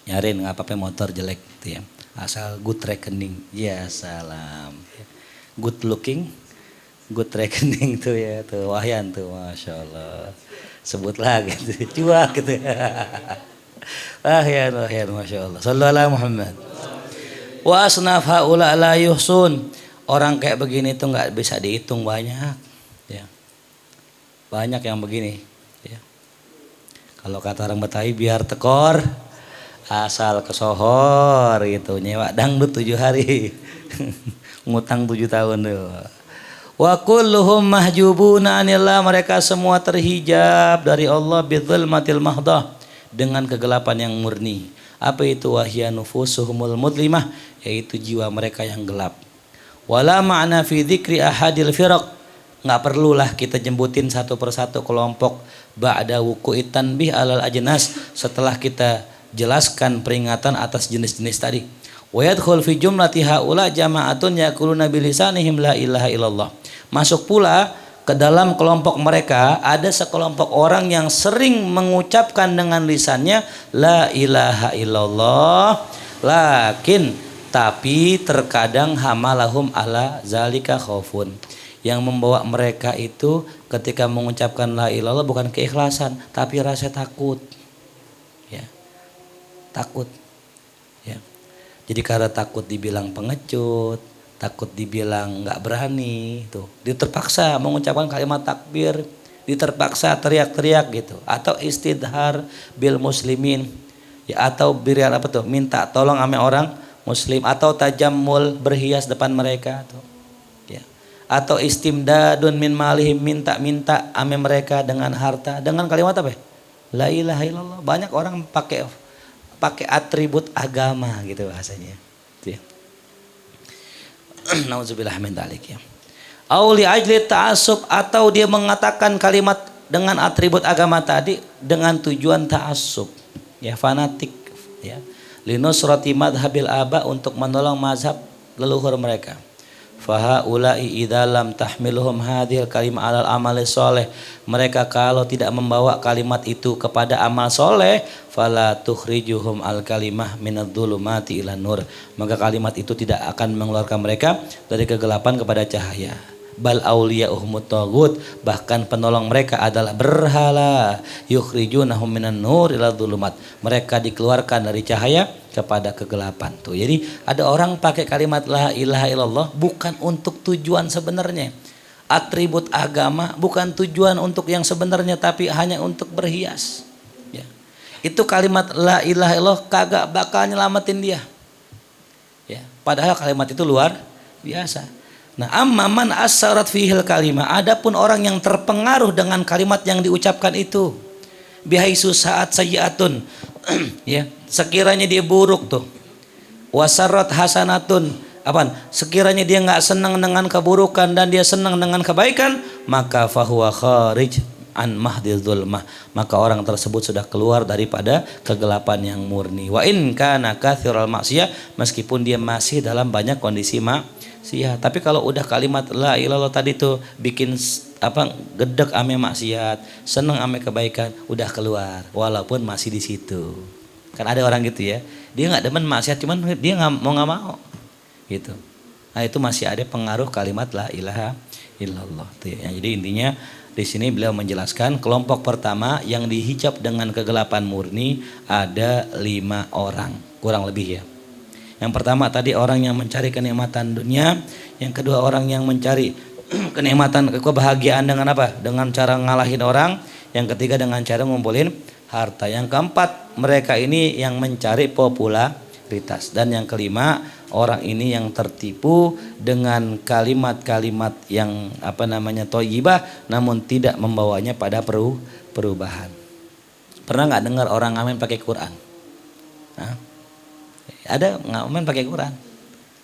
Nyarin nggak apa-apa motor jelek gitu ya, asal good reckoning. Ya salam ya. Good looking good reckoning tuh ya tuh, Wahyan tuh Masya Allah Sebutlah gitu. Cuak gitu. Ya Masya Allah. Sallallahu alaihi Muhammad. Wa asnaf haula la yuhsun. Orang kayak begini tuh nggak bisa dihitung banyak. Ya. Banyak yang begini. Ya. Kalau kata orang Betawi biar tekor asal kesohor gitu. Nyewa dangdut 7 hari. Ngutang 7 tahun tuh. Wa kulluhum mahjubuna anillah, mereka semua terhijab dari Allah bidzulmatil mahdah, dengan kegelapan yang murni. Apa itu? Wahya nufusuhumul mudlimah, yaitu jiwa mereka yang gelap. Wala ma'na fi dzikri ahadil firaq, enggak perlulah kita jembutin satu persatu kelompok ba'da wuqu'i tanbih alal ajnas, setelah kita jelaskan peringatan atas jenis-jenis tadi. Wa yadkhul fi jumlati haula jama'atun yaquluna bilisanihim la ilaha illallah. Masuk pula ke dalam kelompok mereka ada sekelompok orang yang sering mengucapkan dengan lisannya la ilaha illallah, lakin tapi terkadang hamalahum ala zalika khaufun, yang membawa mereka itu ketika mengucapkan la ilaha illallah bukan keikhlasan tapi rasa takut. Ya. Takut. Ya. Jadi karena takut dibilang pengecut, takut dibilang nggak berani, tuh diterpaksa mengucapkan kalimat takbir, diterpaksa teriak-teriak gitu, atau istidhar bil muslimin, ya, atau birian apa tuh, minta tolong sama orang muslim, atau tajammul berhias depan mereka tuh, ya, atau istimdadun min malihim, minta-minta sama mereka dengan harta, dengan kalimat apa? La ilaha illallah. Banyak orang pakai atribut agama gitu bahasanya, tuh, ya. Nauzubillah min dzalik, ya. Au li ajli ta'assub, atau dia mengatakan kalimat dengan atribut agama tadi dengan tujuan ta'assub, ya, fanatik, ya. Linusrati madhabil aba, untuk menolong mazhab leluhur mereka. Fa haula'i idza lam tahmiluhum hadhil kalimah alal amali sholeh, mereka kalau tidak membawa kalimat itu kepada amal soleh, fala tukhrijuhum al kalimah minadh-dhulumati ila nur, maka kalimat itu tidak akan mengeluarkan mereka dari kegelapan kepada cahaya. Bal auliya'uhumut taghut, bahkan penolong mereka adalah berhala. Yukhrijunahum minan nur ila dhulumat, mereka dikeluarkan dari cahaya kepada kegelapan. Tuh, jadi ada orang pakai kalimat la ilaha illallah bukan untuk tujuan sebenarnya. Atribut agama bukan tujuan untuk yang sebenarnya, tapi hanya untuk berhias. Ya. Itu kalimat la ilaha illallah kagak bakal nyelamatin dia. Ya, padahal kalimat itu luar biasa. Nah, amman asarat fihil kalimah, adapun orang yang terpengaruh dengan kalimat yang diucapkan itu, bihaisu saat sayyi'atun, ya, sekiranya dia buruk tuh, wasarat hasanatun, apaan? Sekiranya dia nggak senang dengan keburukan dan dia senang dengan kebaikan, maka fahuwa kharij an mahdil zulmah, maka orang tersebut sudah keluar daripada kegelapan yang murni. Wa in kana katsiral maksiyah, meskipun dia masih dalam banyak kondisi maksiat. Tapi kalau udah kalimat la ilallah tadi tuh bikin apa, gedek ame maksiat, seneng ame kebaikan, udah keluar walaupun masih di situ. Kan ada orang gitu ya, dia nggak demen maksiat, cuman dia nggak mau gitu. Nah, itu masih ada pengaruh kalimat la ilaha illallah tuh ya. Jadi intinya di sini beliau menjelaskan kelompok pertama yang dihijab dengan kegelapan murni ada 5 orang kurang lebih, ya. Yang pertama tadi orang yang mencari kenikmatan dunia, yang kedua orang yang mencari kenikmatan kebahagiaan dengan apa? Dengan cara ngalahin orang, yang ketiga dengan cara ngumpulin harta, yang keempat mereka ini yang mencari popularitas, dan yang kelima orang ini yang tertipu dengan kalimat-kalimat yang apa namanya thayyibah namun tidak membawanya pada perubahan. Pernah nggak dengar orang ngamen pakai Quran? Hah? Ada ngamen pakai Quran?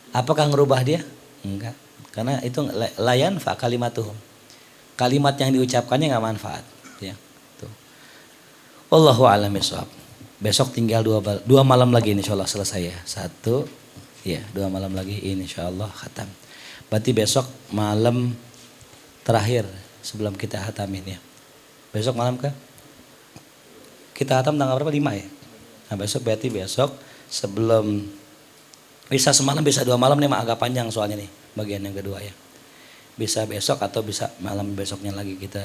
Apakah ngerubah dia? Enggak. Karena itu layan fa kalimatuhum. Kalimat yang diucapkannya nggak manfaat, ya. Tuh. Wallahu a'lam bishawab. Besok tinggal 2 malam lagi insyaallah selesai, ya. 1, ya, 2 malam lagi insyaallah khatam. Berarti besok malam terakhir sebelum kita khatamin, ya. Besok malam kah? Kita khatam tanggal berapa? 5, ya. Nah, berarti besok sebelum bisa semalam bisa 2 malam nih, agak panjang soalnya nih bagian yang kedua, ya. bisa besok atau bisa malam besoknya lagi kita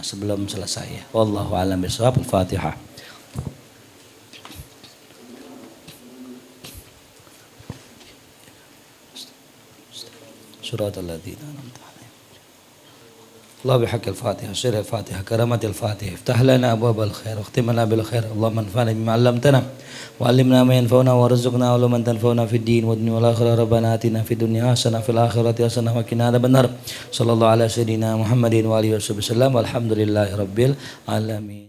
sebelum selesai ya. Wallahu a'lam bishawab. Al-Fatihah. Suratul ladzina an'amta 'alaihim. Allah bihaqqil Fatihah, sirril Fatihah, karamatil Fatihah. Iftah lana abwabal khair, ikhtim lana bil khair. Allahumma anfa'na bima 'allamtana wa 'allimna ma yanfa'una warzuqna 'ilman tanfa'una fid din wa dunya wal akhirah. Rabbana atina fid dunya hasanah fil akhirati hasanah wa qina adzabannar. Sallallahu ala sayyidina Muhammadin wa alihi wasallam. Walhamdulillahi rabbil alamin.